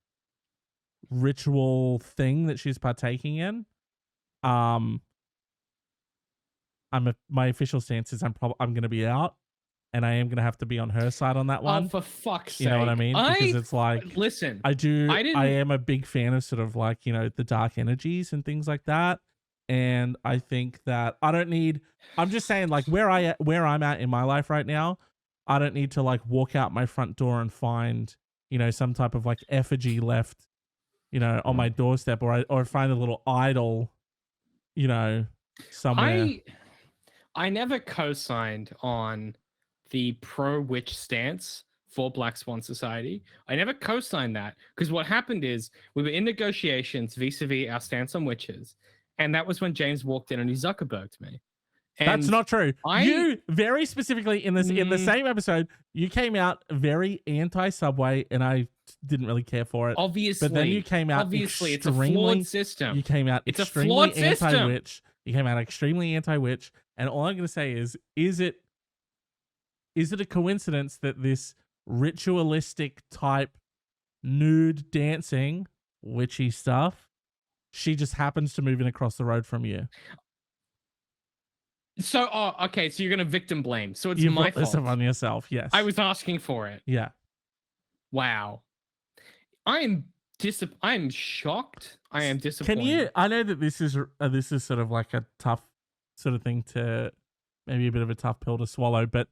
ritual thing that she's partaking in, um, my official stance is I'm going to be out, and I am going to have to be on her side on that Oh, one. for fuck's sake! You know what I mean? Because it's like listen. I I am a big fan of sort of like, the dark energies and things like that. And I think that I'm just saying like where I'm at in my life right now, I don't need to like walk out my front door and find, some type of like effigy left, on my doorstep, or find a little idol, somewhere. I never co-signed on the pro-witch stance for Black Swan Society. I never co-signed that because what happened is we were in negotiations vis-a-vis our stance on witches, and that was when James walked in and he Zuckerberged me. That's And not true. I You very specifically in the same episode, you came out very anti-Subway, and I didn't really care for it. obviously, But then you came out obviously, it's a extremely. flawed system. You came out It's a extremely flawed system. anti-witch. You came out extremely anti-witch, and all I'm going to say is it a coincidence that this ritualistic type nude dancing witchy stuff, she just happens to move in across the road from you? So, okay, so you're gonna victim blame. So it's You my brought this fault. up on yourself. Yes, I was asking for it. Yeah. Wow. I'm shocked. I am disappointed. Can you? I know that this is sort of like a tough sort of thing to, maybe a bit of a tough pill to swallow. But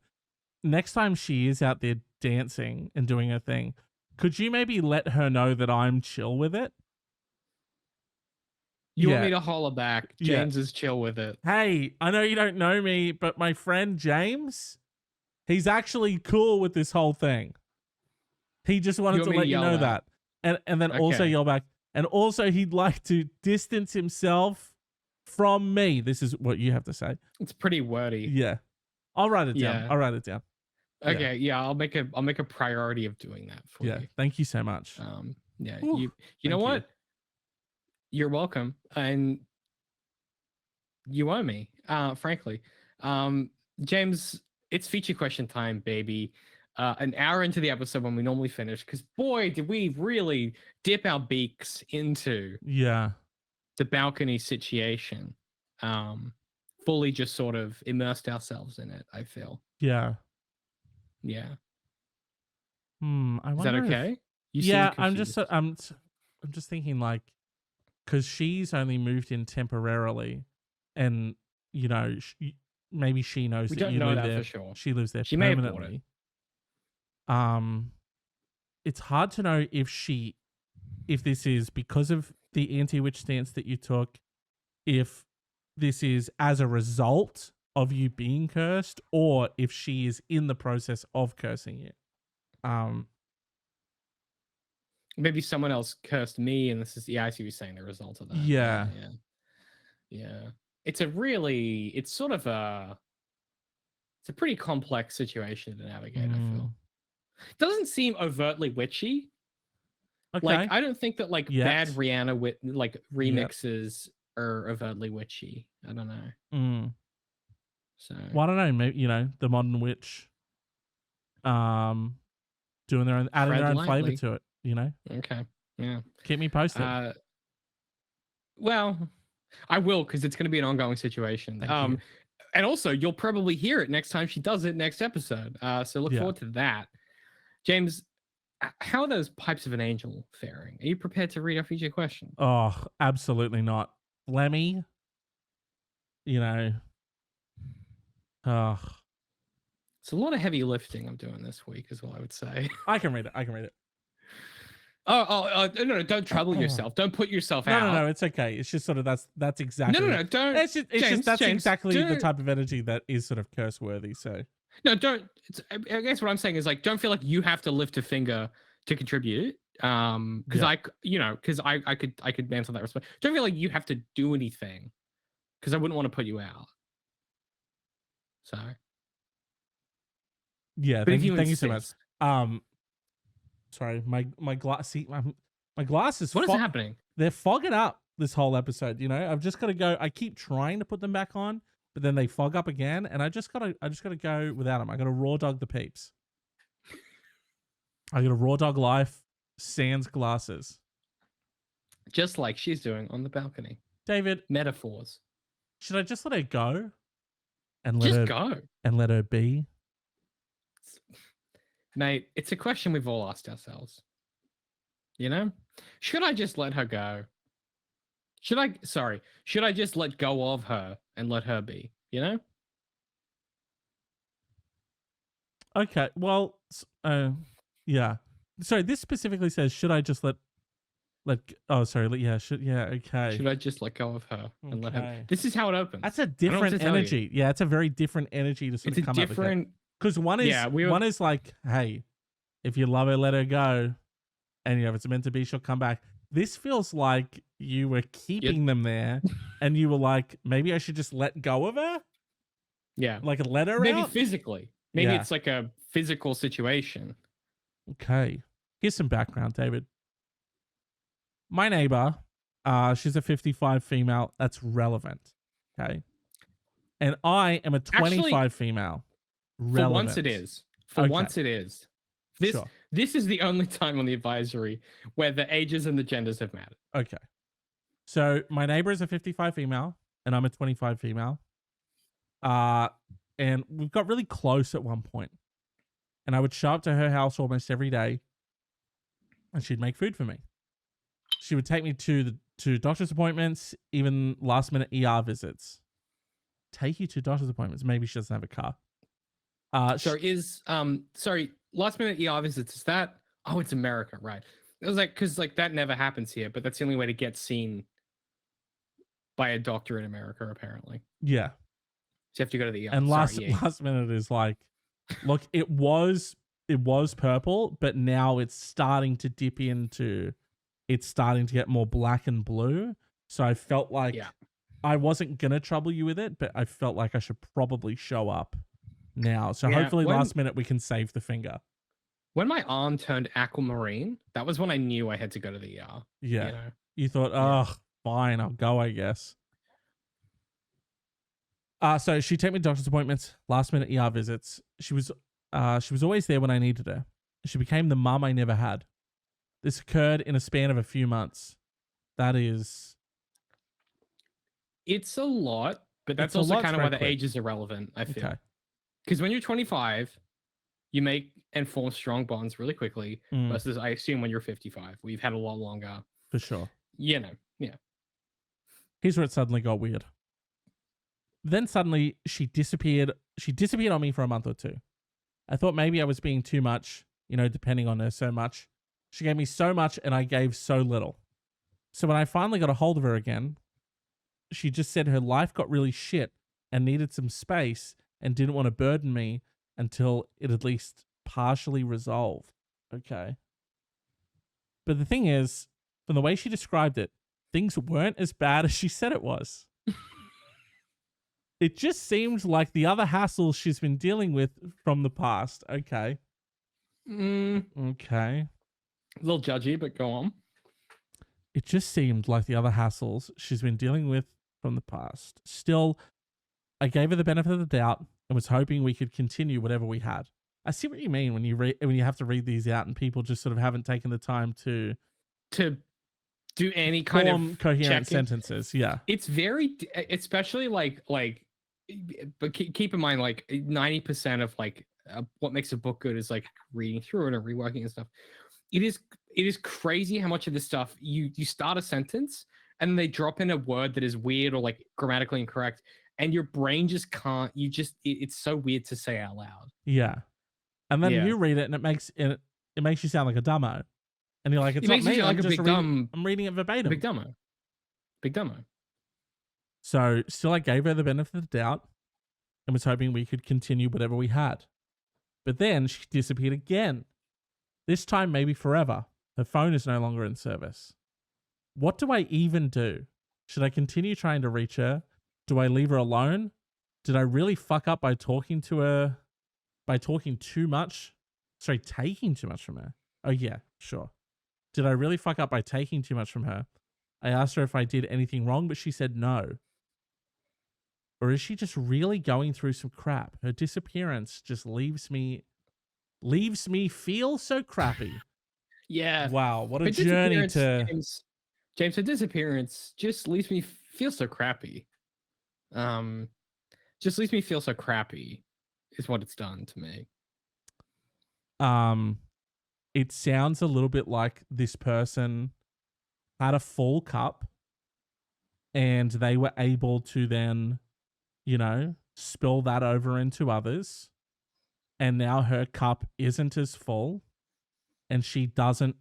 next time she is out there dancing and doing her thing, could you maybe let her know that I'm chill with it? You want me to holler back? Yeah. James is chill with it. Hey, I know you don't know me, but my friend James, he's actually cool with this whole thing. He just wanted to let you know that. And then also Okay. yell back. And also he'd like to distance himself from me. This is what you have to say. It's pretty wordy. Yeah. I'll write it down. Yeah. I'll write it down. Okay, yeah, I'll make a priority of doing that for you. Yeah. Thank you so much. Yeah, Whew, you know thank you. what? You're welcome. And you owe me, frankly. James, it's feature question time, baby. An hour into the episode when we normally finish, because boy, did we really dip our beaks into Yeah. the balcony situation. Fully just sort of immersed ourselves in it, I feel. Yeah. Yeah. I Is that wonder okay? You seem yeah, confused. I'm just thinking like, because she's only moved in temporarily, and maybe she knows We that don't you know live that there. for sure. She lives there She may have bought permanently. it. It's hard to know if this is because of the anti-witch stance that you took, if this is as a result of you being cursed, or if she is in the process of cursing you. Maybe someone else cursed me, and this is I see what you're saying. The result of that. Yeah. Yeah. It's sort of it's a pretty complex situation to navigate. I feel doesn't seem overtly witchy. Okay. Like I don't think that like Yet. bad Rihanna like remixes are overtly witchy. I don't know. So well, I don't know. Maybe the modern witch, doing their own, adding tread their own flavor lightly. to it. Okay. Yeah. Keep me posted. Well, I will, because it's going to be an ongoing situation. Thank you. And also, you'll probably hear it next time she does it next episode. So look forward to that. James, how are those pipes of an angel faring? Are you prepared to read off each question? Oh, absolutely not. Lemmy, oh. It's a lot of heavy lifting I'm doing this week, is what I would say. I can read it. Oh, no, don't trouble yourself. Don't put yourself out. No, it's okay. It's just sort of that's exactly. No, don't. It's James, that's James, exactly the type of energy that is sort of curse worthy. So no, don't. I guess what I'm saying is like, don't feel like you have to lift a finger to contribute. Because I could answer that response. Don't feel like you have to do anything, because I wouldn't want to put you out. So yeah, but thank you so much. insist. Sorry, my glass. See, my glasses. What is happening? They're fogging up this whole episode. I've just got to go. I keep trying to put them back on, but then they fog up again, and I just gotta go without them. I gotta raw dog the peeps. I gotta raw dog life. Sans glasses, just like she's doing on the balcony. David, metaphors. Should I just let her go, and let her be? Mate, it's a question we've all asked ourselves. Should I just let her go? Should I just let go of her and let her be? Okay, well, yeah. Sorry, this specifically says, should I just okay. Should I just let go of her and let her? This is how it opens. That's a different energy. Yeah, it's a very different energy to sort of come up with. Because one is like, hey, if you love her, let her go, and if it's meant to be, she'll come back. This feels like you were keeping them there, and you were like, maybe I should just let go of her. Yeah, like let her maybe out? physically. Maybe it's like a physical situation. Okay, here's some background, David. My neighbor, she's a 55 female. That's relevant. Okay. And I am a 25 female. Relevant. For once it is. Once it is. This is the only time on the advisory where the ages and the genders have mattered. Okay. So my neighbor is a 55 female and I'm a 25 female. And we've got really close at one point. And I would show up to her house almost every day and she'd make food for me. She would take me to doctor's appointments, even last minute ER visits. Take you to doctor's appointments. Maybe she doesn't have a car. Last minute ER visits, is that? Oh, it's America, right? It was like, because like that never happens here, but that's the only way to get seen by a doctor in America, apparently. Yeah. So you have to go to the ER. And last minute is like, look, it was purple, but now it's starting to dip into, it's starting to get more black and blue. So I felt like I wasn't going to trouble you with it, but I felt like I should probably show up now. So hopefully last minute we can save the finger. When my arm turned aquamarine, that was when I knew I had to go to the ER. Yeah. You thought, oh, fine, I'll go, I guess. So she took me to doctor's appointments, last minute ER visits. She was always there when I needed her. She became the mum I never had. This occurred in a span of a few months. That is... It's a lot, but that's also kind of why the age is irrelevant, I feel. Because when you're 25, you make and form strong bonds really quickly, versus I assume when you're 55, we've had a lot longer. For sure. Yeah. Here's where it suddenly got weird. Then suddenly she disappeared. She disappeared on me for a month or two. I thought maybe I was being too much, depending on her so much. She gave me so much and I gave so little. So when I finally got a hold of her again, she just said her life got really shit and needed some space and didn't want to burden me until it at least partially resolved. Okay. But the thing is, from the way she described it, things weren't as bad as she said it was. It just seemed like the other hassles she's been dealing with from the past. Okay. Okay. A little judgy, but go on. It just seemed like the other hassles she's been dealing with from the past. Still, I gave her the benefit of the doubt and was hoping we could continue whatever we had. I see what you mean when you have to read these out and people just sort of haven't taken the time to do any kind of coherent checking. sentences. Yeah. It's very, especially like, but keep in mind, like 90% of like what makes a book good is like reading through it and reworking and stuff. It is crazy how much of this stuff you start a sentence and then they drop in a word that is weird or like grammatically incorrect, and your brain just can't. It's so weird to say out loud. Yeah. And then you read it and it makes you sound like a dumbo. And you're like, it's not me. I'm reading it verbatim. Big dumbo. So still I gave her the benefit of the doubt and was hoping we could continue whatever we had. But then she disappeared again. This time maybe forever. Her phone is no longer in service. What do I even do? Should I continue trying to reach her? Do I leave her alone? Did I really fuck up by talking to her? By talking too much? Sorry, taking too much from her. Oh yeah, sure. Did I really fuck up by taking too much from her? I asked her if I did anything wrong, but she said no. Or is she just really going through some crap? Her disappearance just leaves me feel so crappy. Yeah. Wow, what a journey to... James, her disappearance just leaves me feel so crappy. Just leaves me feel so crappy is what it's done to me. It sounds a little bit like this person had a full cup and they were able to then, spill that over into others. And now her cup isn't as full and she doesn't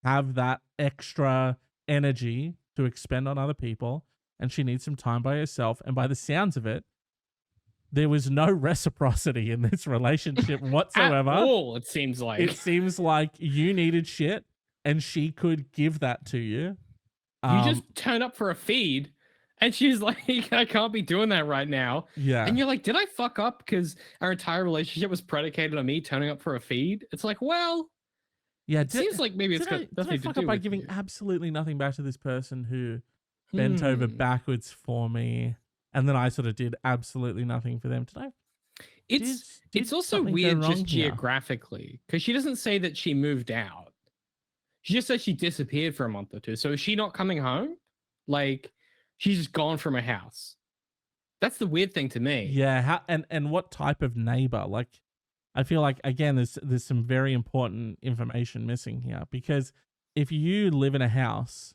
have that extra energy to expend on other people. And she needs some time by herself. And by the sounds of it, there was no reciprocity in this relationship whatsoever. At all, it seems like. It seems like you needed shit and she could give that to you. You just turn up for a feed and she's like, I can't be doing that right now. Yeah. And you're like, did I fuck up because our entire relationship was predicated on me turning up for a feed? It's like, well, yeah, it seems like maybe it's got nothing to do with by giving absolutely nothing back to this person who bent over backwards for me. And then I sort of did absolutely nothing for them. Did I? It's also weird just geographically because she doesn't say that she moved out. She just says she disappeared for a month or two. So is she not coming home? Like she's just gone from her house. That's the weird thing to me. Yeah. And what type of neighbor? Like, I feel like again, there's some very important information missing here because if you live in a house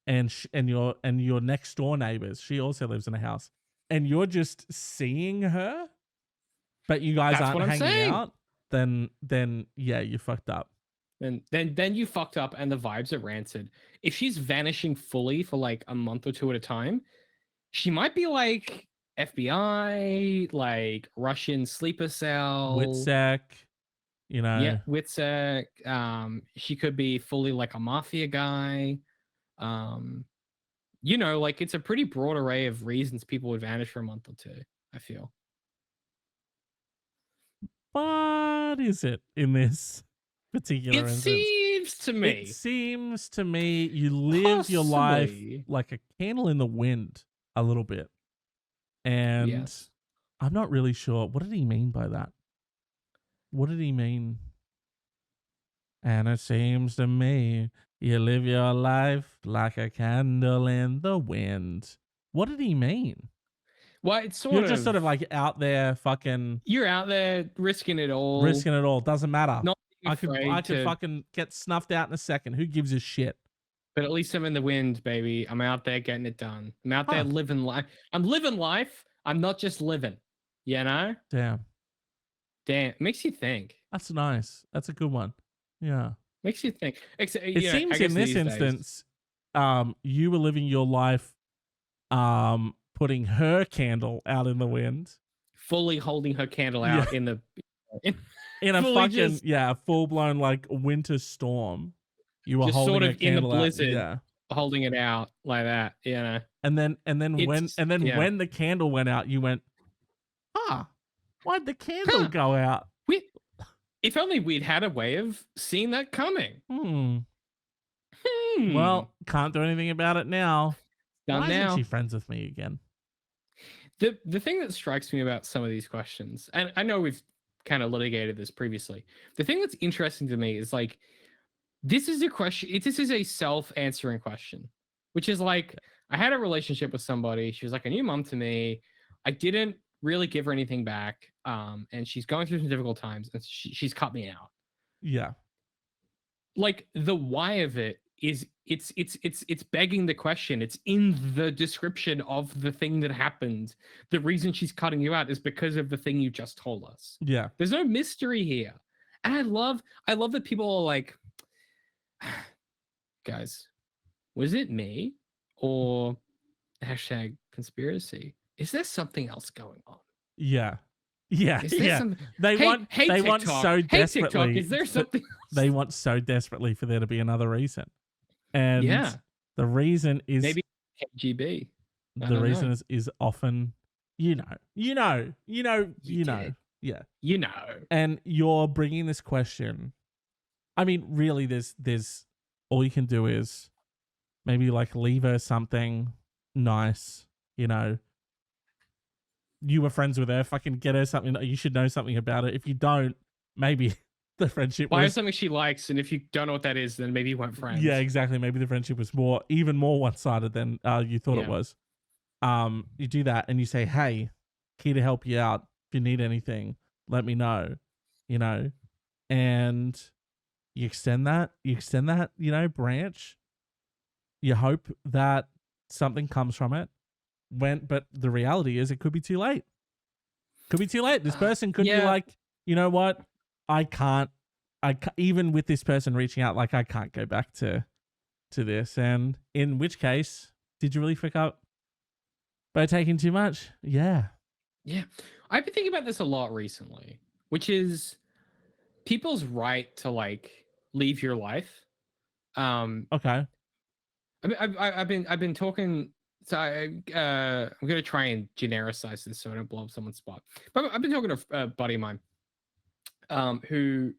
and your next door neighbors, she also lives in a house. And you're just seeing her, but you guys aren't hanging out, then yeah, you fucked up. Then you fucked up and the vibes are rancid. If she's vanishing fully for like a month or two at a time, she might be like FBI, like Russian sleeper cell. WITSEC, Yeah, WITSEC. She could be fully like a mafia guy. Like it's a pretty broad array of reasons people would vanish for a month or two, I feel. What is it in this particular instance? It seems to me you live your life like a candle in the wind a little bit. And yes. I'm not really sure. What did he mean by that? What did he mean? And it seems to me you live your life like a candle in the wind. What did he mean? Well, it's You're just sort of like out there fucking... You're out there risking it all. Risking it all. Doesn't matter. I could to... fucking get snuffed out in a second. Who gives a shit? But at least I'm in the wind, baby. I'm out there getting it done. I'm out there living life. I'm living life. I'm not just living. You know? Damn. It makes you think. That's nice. That's a good one. Yeah. Makes you think. It seems in this instance, you were living your life putting her candle out in the wind. Fully holding her candle Yeah. out in the In a fully fucking full blown like winter storm. You were just holding sort a of in the candle out. blizzard, Yeah. holding it out like that. You know. And then It's when the candle went out, you went, why'd the candle go out? If only we'd had a way of seeing that coming. Well, can't do anything about it now. Done Why now. isn't she friends with me again? The thing that strikes me about some of these questions, and I know we've kind of litigated this previously. The thing that's interesting to me is like, this is a question. This is a self-answering question, which is like, I had a relationship with somebody. She was like a new mom to me. I didn't really give her anything back. And she's going through some difficult times, and she's cut me out. Yeah. Like the why of it is it's begging the question. It's in the description of the thing that happened. The reason she's cutting you out is because of the thing you just told us. Yeah. There's no mystery here. And I love that people are like, guys, was it me or hashtag conspiracy? Is there something else going on? Yeah. Yeah. Is there something? They want so desperately. TikTok, is there something else? They want so desperately for there to be another reason. And the reason is maybe KGB. The reason is often, Yeah. And you're bringing this question. I mean, really, there's all you can do is maybe like leave her something nice, You were friends with her, fucking get her something. You should know something about it. If you don't, maybe the friendship Buy her something she likes, and if you don't know what that is, then maybe you weren't friends. Yeah, exactly. Maybe the friendship was even more one-sided than you thought it was. You do that and you say, hey, key to help you out. If you need anything, let me know, and you extend that, branch. You hope that something comes from it. But the reality is it could be too late. This person could be like, you know what? I can't, even with this person reaching out, like I can't go back to this. And in which case, did you really fuck up by taking too much? Yeah. Yeah. I've been thinking about this a lot recently, which is people's right to like leave your life. Okay. I've been talking. So I'm gonna try and genericize this so I don't blow up someone's spot. But I've been talking to a buddy of mine, who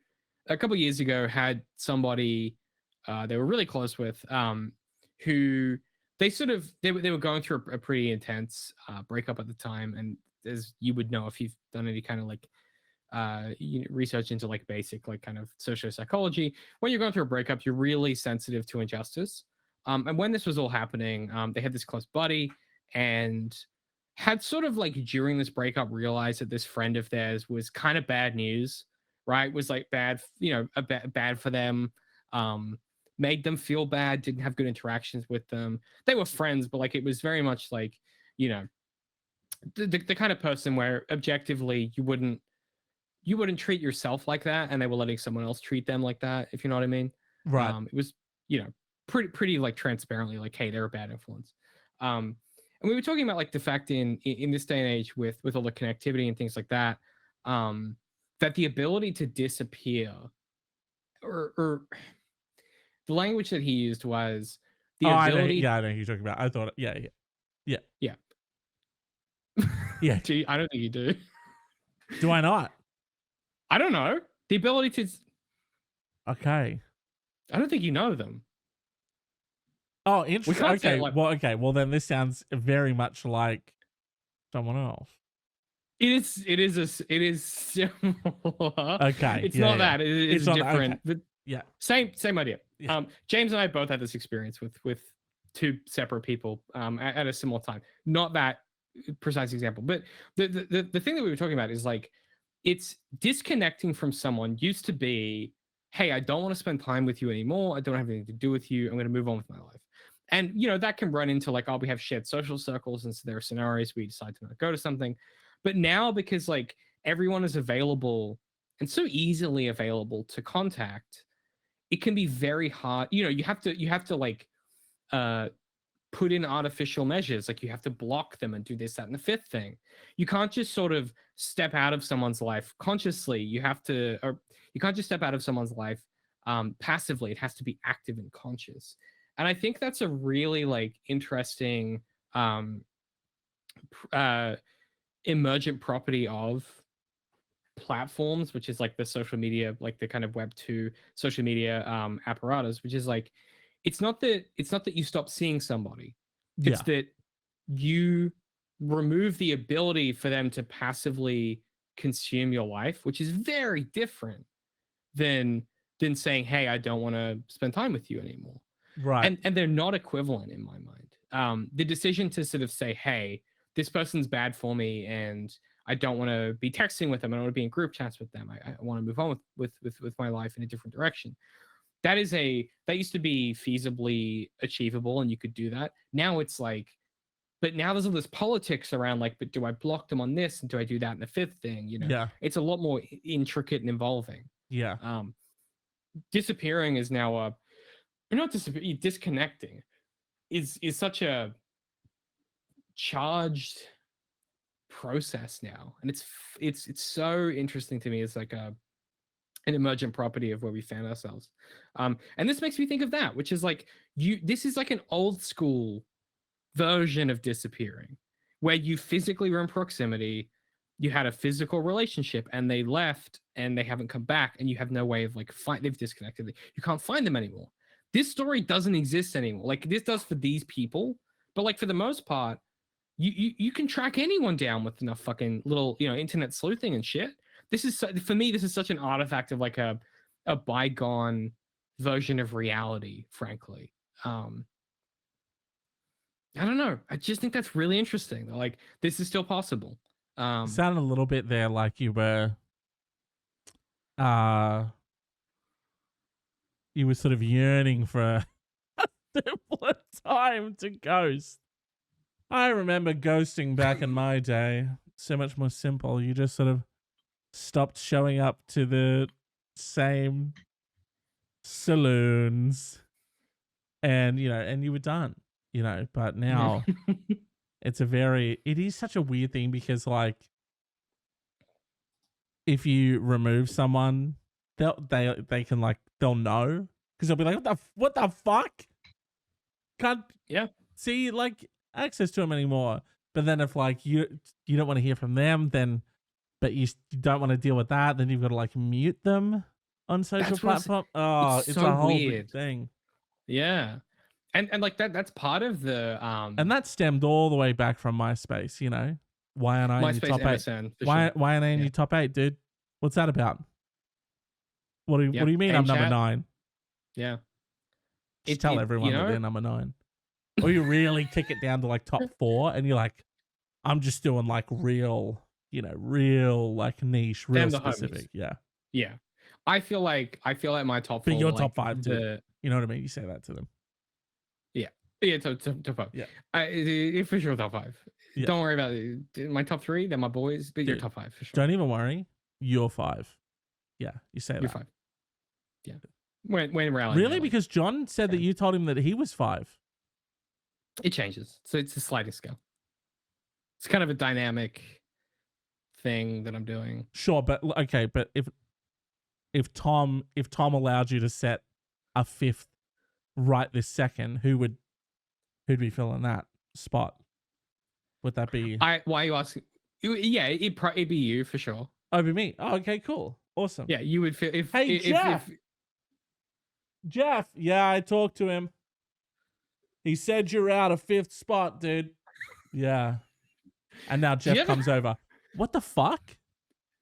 a couple of years ago had somebody they were really close with, who they were going through a pretty intense breakup at the time, and as you would know if you've done any kind of like research into like basic like kind of sociopsychology, when you're going through a breakup, you're really sensitive to injustice. And when this was all happening, they had this close buddy and had sort of like during this breakup realized that this friend of theirs was kind of bad news, right? Was like bad, bad for them, made them feel bad, didn't have good interactions with them. They were friends, but like it was very much like, the kind of person where objectively you wouldn't treat yourself like that, and they were letting someone else treat them like that, if you know what I mean. Right. It was, pretty like transparently like, hey, they're a bad influence. And we were talking about like the fact in this day and age with all the connectivity and things like that, that the ability to disappear, or the language that he used was the ability. I know who you're talking about. I thought, yeah. Yeah. Gee, I don't think you do. Do I not? I don't know. The ability to. Okay. I don't think you know them. Oh, interesting. Okay. Well, then this sounds very much like someone else. It is similar. Okay. It's not that. It's different. Okay. Yeah. Same idea. Yeah. James and I both had this experience with two separate people at a similar time. Not that precise example, but the thing that we were talking about is like, it's disconnecting from someone used to be, hey, I don't want to spend time with you anymore. I don't have anything to do with you. I'm going to move on with my life. And, that can run into like, we have shared social circles. And so there are scenarios where you decide to not go to something. But now, because like everyone is available and so easily available to contact, it can be very hard. You have to like put in artificial measures, like you have to block them and do this, that, and the fifth thing. You can't just sort of step out of someone's life consciously. You can't just step out of someone's life passively. It has to be active and conscious. And I think that's a really like interesting emergent property of platforms, which is like the social media, like the kind of Web 2 social media apparatus, which is like, it's not that you stop seeing somebody. It's that you remove the ability for them to passively consume your life, which is very different than saying, hey, I don't want to spend time with you anymore. Right. And they're not equivalent in my mind. The decision to sort of say, hey, this person's bad for me and I don't want to be texting with them. I don't want to be in group chats with them. I want to move on with my life in a different direction. That used to be feasibly achievable and you could do that. Now it's like, but now there's all this politics around like, but do I block them on this and do I do that in the fifth thing? You know, Yeah. It's a lot more intricate and involving. Yeah. Disappearing is now disconnecting is such a charged process now, and it's so interesting to me. It's like an emergent property of where we found ourselves, and this makes me think of that, which is like this is like an old school version of disappearing, where you physically were in proximity, you had a physical relationship, and they left and they haven't come back, and you have no way of like they've disconnected. You can't find them anymore. This story doesn't exist anymore. Like this does for these people, but like for the most part, you can track anyone down with enough fucking little internet sleuthing and shit. This is for me. This is such an artifact of like a bygone version of reality. Frankly, I don't know. I just think that's really interesting. Like this is still possible. Sounded a little bit there like you were sort of yearning for a simpler time to ghost. I remember ghosting back in my day. So much more simple. You just sort of stopped showing up to the same saloons and you were done, but now it is such a weird thing because like if you remove someone, they'll know because they'll be like, what the fuck? Can't see like access to them anymore. But then if like you don't want to hear from them, then but you don't want to deal with that, then you've got to like mute them on social platform. It's so a whole weird big thing. Yeah. And like that's part of the and that stemmed all the way back from Myspace, Why aren't I in your top MSN, 8? Why aren't I in your top 8, dude? What's that about? What do you mean I'm number 9? Yeah. Just tell everyone that they're number 9. Or you really kick it down to like top 4 and you're like, I'm just doing like real like niche, real specific. Yeah. Yeah. I feel like my top 4. But your top 5 too. You know what I mean? You say that to them. Yeah, top 5. Yeah. For sure top 5. Yeah. Don't worry about it. My top 3, they're my boys, but you're top 5 for sure. Don't even worry. You're 5. Yeah, you say you're that. 5. Yeah. When rallying. Really? Because John said that you told him that he was 5. It changes. So it's a sliding scale. It's kind of a dynamic thing that I'm doing. Sure, but okay, but if Tom allowed you to set a 5th right this second, who'd be filling that spot? Would that be why are you asking? Yeah, it'd be you for sure. Oh, it'd be me. Oh, okay, cool. Awesome. Yeah, you would feel if Jeff, yeah, I talked to him. He said you're out a 5th spot, dude. Yeah. And now Jeff comes over. What the fuck?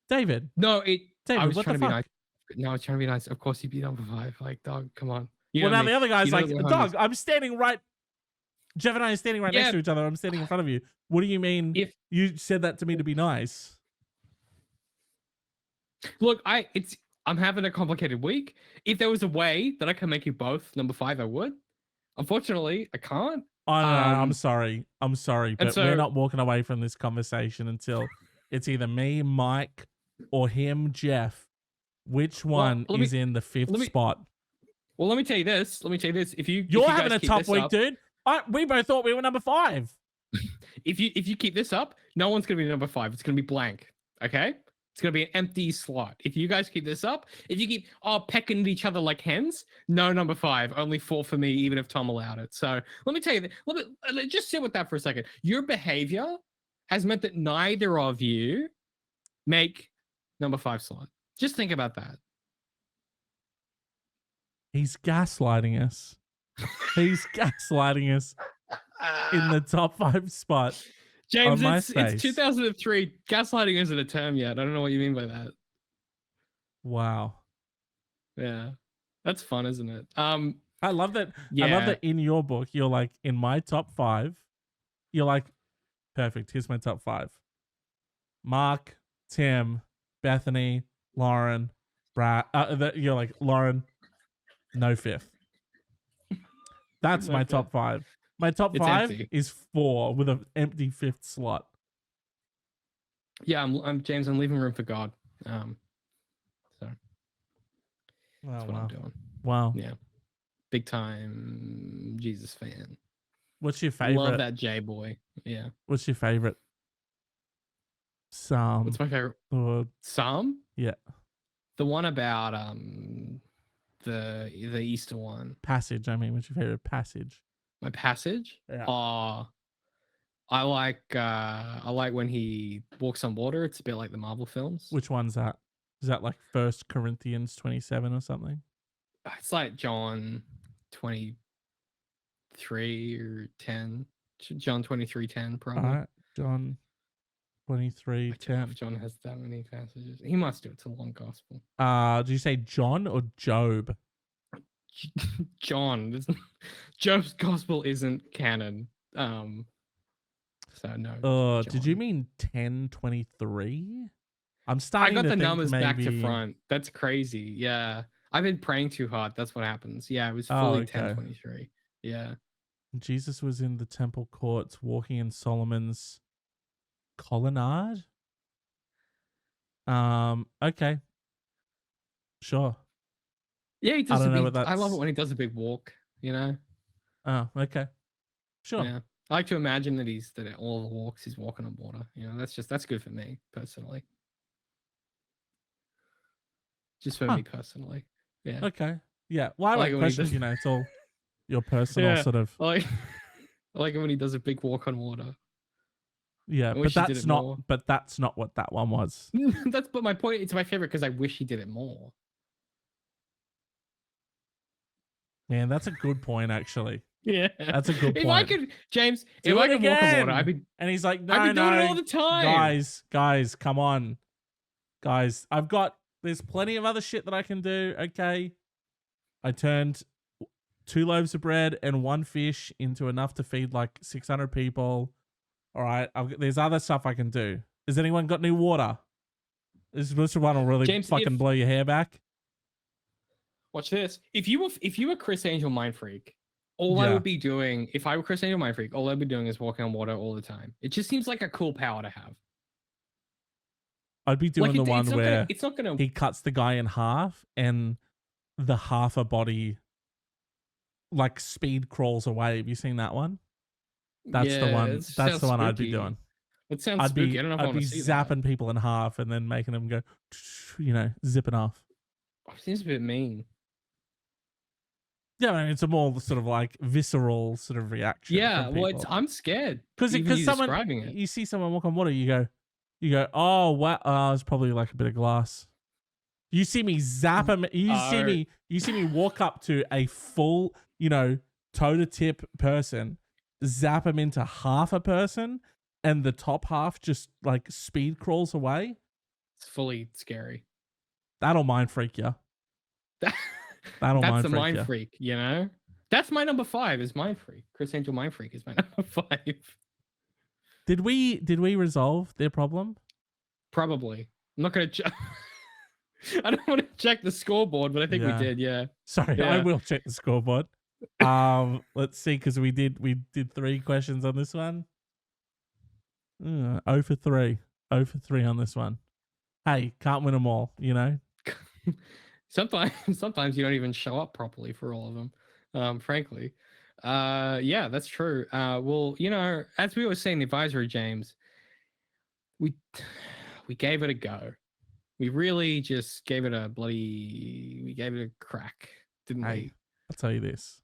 David. No, David, I was what trying the to fuck? be nice. No, I was trying to be nice. Of course you'd be number 5. Like, dog, come on. Well, now the other guy's like, dog, I'm standing right. Jeff and I are standing right next to each other. I'm standing in front of you. What do you mean you said that to me to be nice? Look, I'm having a complicated week. If there was a way that I can make you both number 5, I would. Unfortunately, I can't. Oh, no, I'm sorry. But we're not walking away from this conversation until it's either me, Mike, or him, Jeff. Which one is in the 5th spot? Well, let me tell you this. If you're having a tough week, dude. We both thought we were number 5. If you keep this up, no one's gonna be number 5. It's gonna be blank. Okay? It's gonna be an empty slot. If you guys keep this up, if you keep pecking at each other like hens, no number 5. Only 4 for me, even if Tom allowed it. So let me tell you, just sit with that for a second. Your behavior has meant that neither of you make number 5 slot. Just think about that. He's gaslighting us. He's gaslighting us in the top 5 spot. James, on it's Myspace. 2003. Gaslighting isn't a term yet. I don't know what you mean by that. Wow. Yeah. That's fun, isn't it? I love that. Yeah. I love that in your book, you're like, in my top 5, you're like, perfect. Here's my top 5. Mark, Tim, Bethany, Lauren, Brad. You're like, Lauren, no 5th. That's No my fifth. top 5. My top It's 5 empty. is 4 with an empty 5th slot. Yeah, I'm James. I'm leaving room for God. So Oh, that's what I'm doing. Wow. Yeah. Big time Jesus fan. What's your favorite? Love that J boy. Yeah. What's your favorite? Psalm. What's my favorite? Or, Psalm? yeah. The one about the Easter one. Passage. I mean, what's your favorite passage? My passage? Yeah. I like when he walks on water. It's a bit like the Marvel films. Which one's that? Is that like 1 Corinthians 27 or something? It's like John 23 or 10. John 23:10 probably. All right. John 23:10. If John has that many passages. He must do. It's a long gospel. Did you say John or Job? John. Job's gospel isn't canon. So no. Oh, John. did you mean 10:23? I'm starting I got to the think numbers back to maybe- front. That's crazy. Yeah. I've been praying too hard. That's what happens. Yeah, it was fully okay. 10:23. Yeah. Jesus was in the temple courts walking in Solomon's colonnade. Okay. Sure. Yeah, he does don't know big, what I love that's- it when he does a big walk, you know? Oh, okay. Sure. Yeah. I like to imagine that that all the walks he's walking on water. You know, that's good for me personally. Just for me personally. Yeah. Okay. Yeah. Well, I Like like when he questions, does- you know, it's all your personal Yeah. sort of. I like it when he does a big walk on water. Yeah, I but wish he did that's it not. more. But that's not what that one was. But my point. It's my favorite because I wish he did it more. Man, that's a good point, actually. Yeah, That's a good If I point. could, James, Do if I it could walk on water, again. I'd be And he's like, no, doing no, it all the time. guys, come on, guys. There's plenty of other shit that I can do. Okay, I turned 2 loaves of bread and 1 fish into enough to feed like 600 people. All right, there's other stuff I can do. Has anyone got any water? This one will really James, fucking blow your hair back. Watch this. If you were Chris Angel Mind Freak, all I Yeah. would be doing, if I were Chris Angel Mind Freak, all I'd be doing is walking on water all the time. It just seems like a cool power to have. I'd be doing Like, the one it's not where gonna, it's not gonna. he cuts the guy in half and the half a body like speed crawls away. Have you seen that one? That's the one. it That's sounds the one I'd be spooky. doing. It sounds I'd spooky. be I don't know if I I'd want be to see that. zapping people in half and then making them go, you know, zipping off. It seems a bit mean. Yeah, I mean, it's a more sort of like visceral sort of reaction. Yeah, from well, people. I'm scared. Because even you someone describing it. you see someone walk on water, you go, oh wow, it's probably like a bit of glass. You see me zap him. You see me walk up to a full, you know, toe to tip person, zap him into half a person, and the top half just like speed crawls away. It's fully scary. That'll mind freak you. That'll That's mind the freak Mind you. Freak, you know? That's my number 5 is Mind Freak. Chris Angel Mind Freak is my number 5. Did we resolve their problem? Probably. I'm not going to I don't want to check the scoreboard, but I think Yeah. we did, yeah. Sorry, I Yeah. will check the scoreboard. Let's see, because we did 3 questions on this one. 0 for 3. 0 for 3 on this one. Hey, can't win them all, you know? Sometimes you don't even show up properly for all of them, frankly. Yeah, that's true. Well, as we always say in the advisory, James, we we gave it a go. We really just gave it we gave it a crack, didn't Hey, we? I'll tell you this.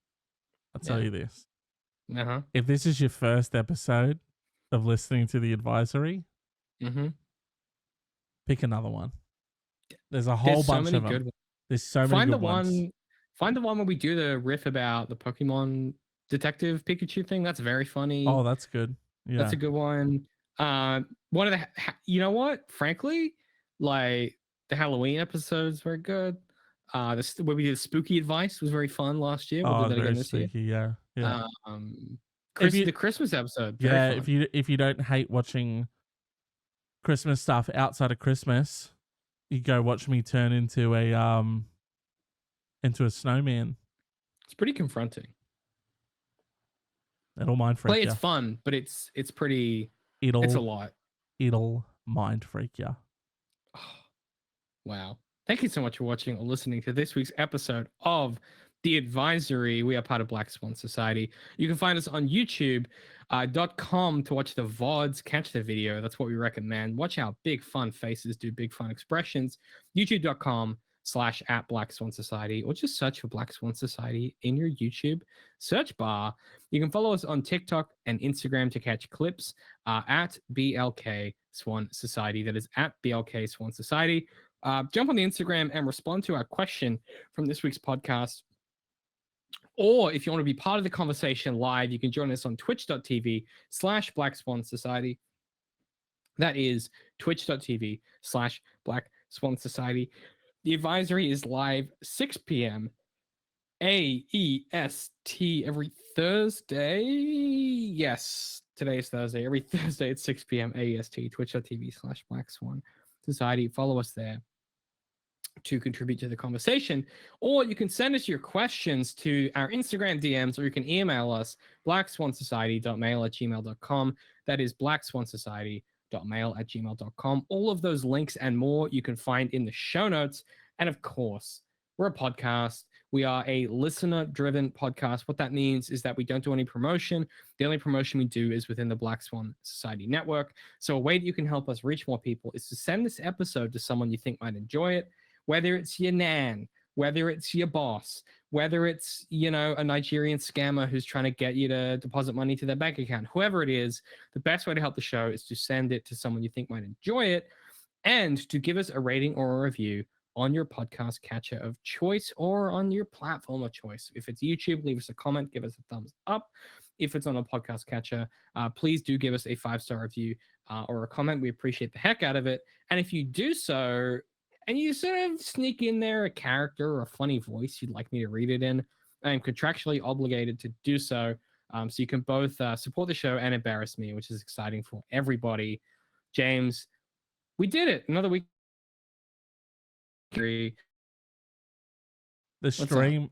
I'll tell Yeah. you this. Uh-huh. If this is your first episode of listening to the advisory, Mm-hmm. pick another one. There's a whole There's so bunch many of good them. ones. There's so many Find the good ones. one find the one where we do the riff about the Pokemon Detective Pikachu thing. That's very funny. Oh, that's good. Yeah. That's a good one. One of the you know what? Frankly, like the Halloween episodes were good. This where we did spooky advice was very fun last year. We'll do that very again this year. spooky. Yeah. Yeah. The Christmas episode, very yeah, fun. if you don't hate watching Christmas stuff outside of Christmas, you go watch me turn into a snowman. It's pretty confronting. It'll mind freak Like you. it's fun, but it's pretty. It'll It's a lot. It'll mind freak you. Oh, wow. Thank you so much for watching or listening to this week's episode of The Advisory. We are part of Black Swan Society. You can find us on YouTube.com to watch the VODs, catch the video. That's what we recommend. Watch our big fun faces do big fun expressions. YouTube.com/@Black Swan Society, or just search for Black Swan Society in your YouTube search bar. You can follow us on TikTok and Instagram to catch clips at BLK Swan Society. That is at BLK Swan Society. Jump on the Instagram and respond to our question from this week's podcast. Or if you want to be part of the conversation live, you can join us on twitch.tv/Black Swan Society. That is twitch.tv/Black Swan Society. The advisory is live 6 p.m. AEST every Thursday. Yes, today is Thursday. Every Thursday at 6 p.m. AEST, twitch.tv/Black Swan Society. Follow us there to contribute to the conversation, or you can send us your questions to our Instagram DMs, or you can email us blackswansociety.mail@gmail.com. That is blackswansociety.mail@gmail.com. All of those links and more you can find in the show notes. And of course, we're a podcast. We are a listener-driven podcast. What that means is that we don't do any promotion. The only promotion we do is within the Black Swan Society network. So a way that you can help us reach more people is to send this episode to someone you think might enjoy it, whether it's your nan, whether it's your boss, whether it's, a Nigerian scammer who's trying to get you to deposit money to their bank account, whoever it is, the best way to help the show is to send it to someone you think might enjoy it and to give us a rating or a review on your podcast catcher of choice or on your platform of choice. If it's YouTube, leave us a comment, give us a thumbs up. If it's on a podcast catcher, please do give us a 5-star review or a comment. We appreciate the heck out of it. And if you do so, and you sort of sneak in there a character or a funny voice you'd like me to read it in, I'm contractually obligated to do so. So you can both support the show and embarrass me, which is exciting for everybody. James, we did it. Another week. The stream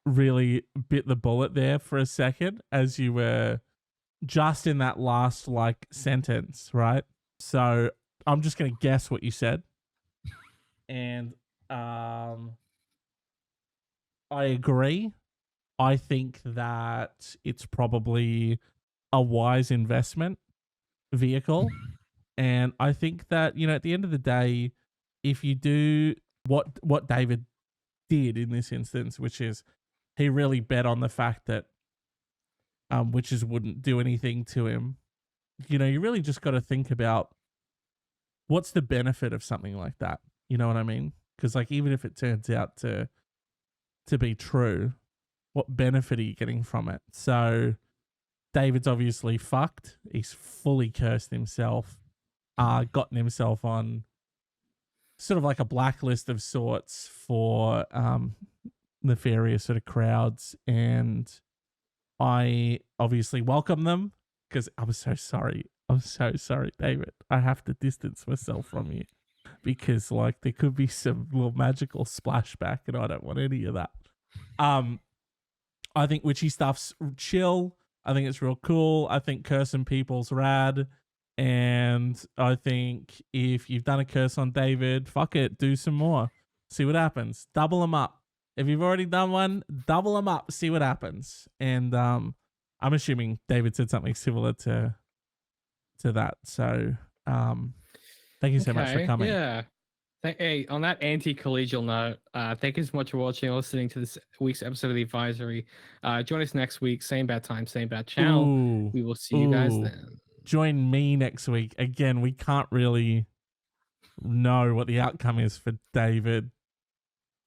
really bit the bullet there for a second as you were just in that last sentence, right? So I'm just going to guess what you said. And I agree. I think that it's probably a wise investment vehicle. And I think that, at the end of the day, if you do what David did in this instance, which is he really bet on the fact that witches wouldn't do anything to him, you really just got to think about what's the benefit of something like that. You know what I mean? Because even if it turns out to be true, what benefit are you getting from it? So David's obviously fucked. He's fully cursed himself, gotten himself on sort of like a blacklist of sorts for nefarious sort of crowds. And I obviously welcome them because I'm so sorry. I'm so sorry, David. I have to distance myself from you because there could be some little magical splashback and I don't want any of that. I think witchy stuff's chill. I think it's real cool. I think cursing people's rad. And I think if you've done a curse on David, fuck it, do some more. See what happens. Double them up. If you've already done one, double them up, see what happens. And I'm assuming David said something similar to that. So thank you so much for coming. Yeah. Hey, on that anti-collegial note, thank you so much for watching and listening to this week's episode of The Advisory. Join us next week, same bad time, same bad channel. Ooh, We will see you guys then. Join me next week. Again, we can't really know what the outcome is for David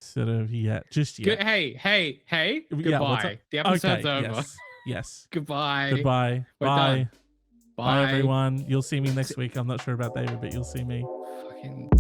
sort of yet. Just yet. Hey. Yeah, Goodbye. The episode's over. Yes. Goodbye. Goodbye. We're Bye. done. Bye, everyone. You'll see me next week. I'm not sure about David, but you'll see me. Fucking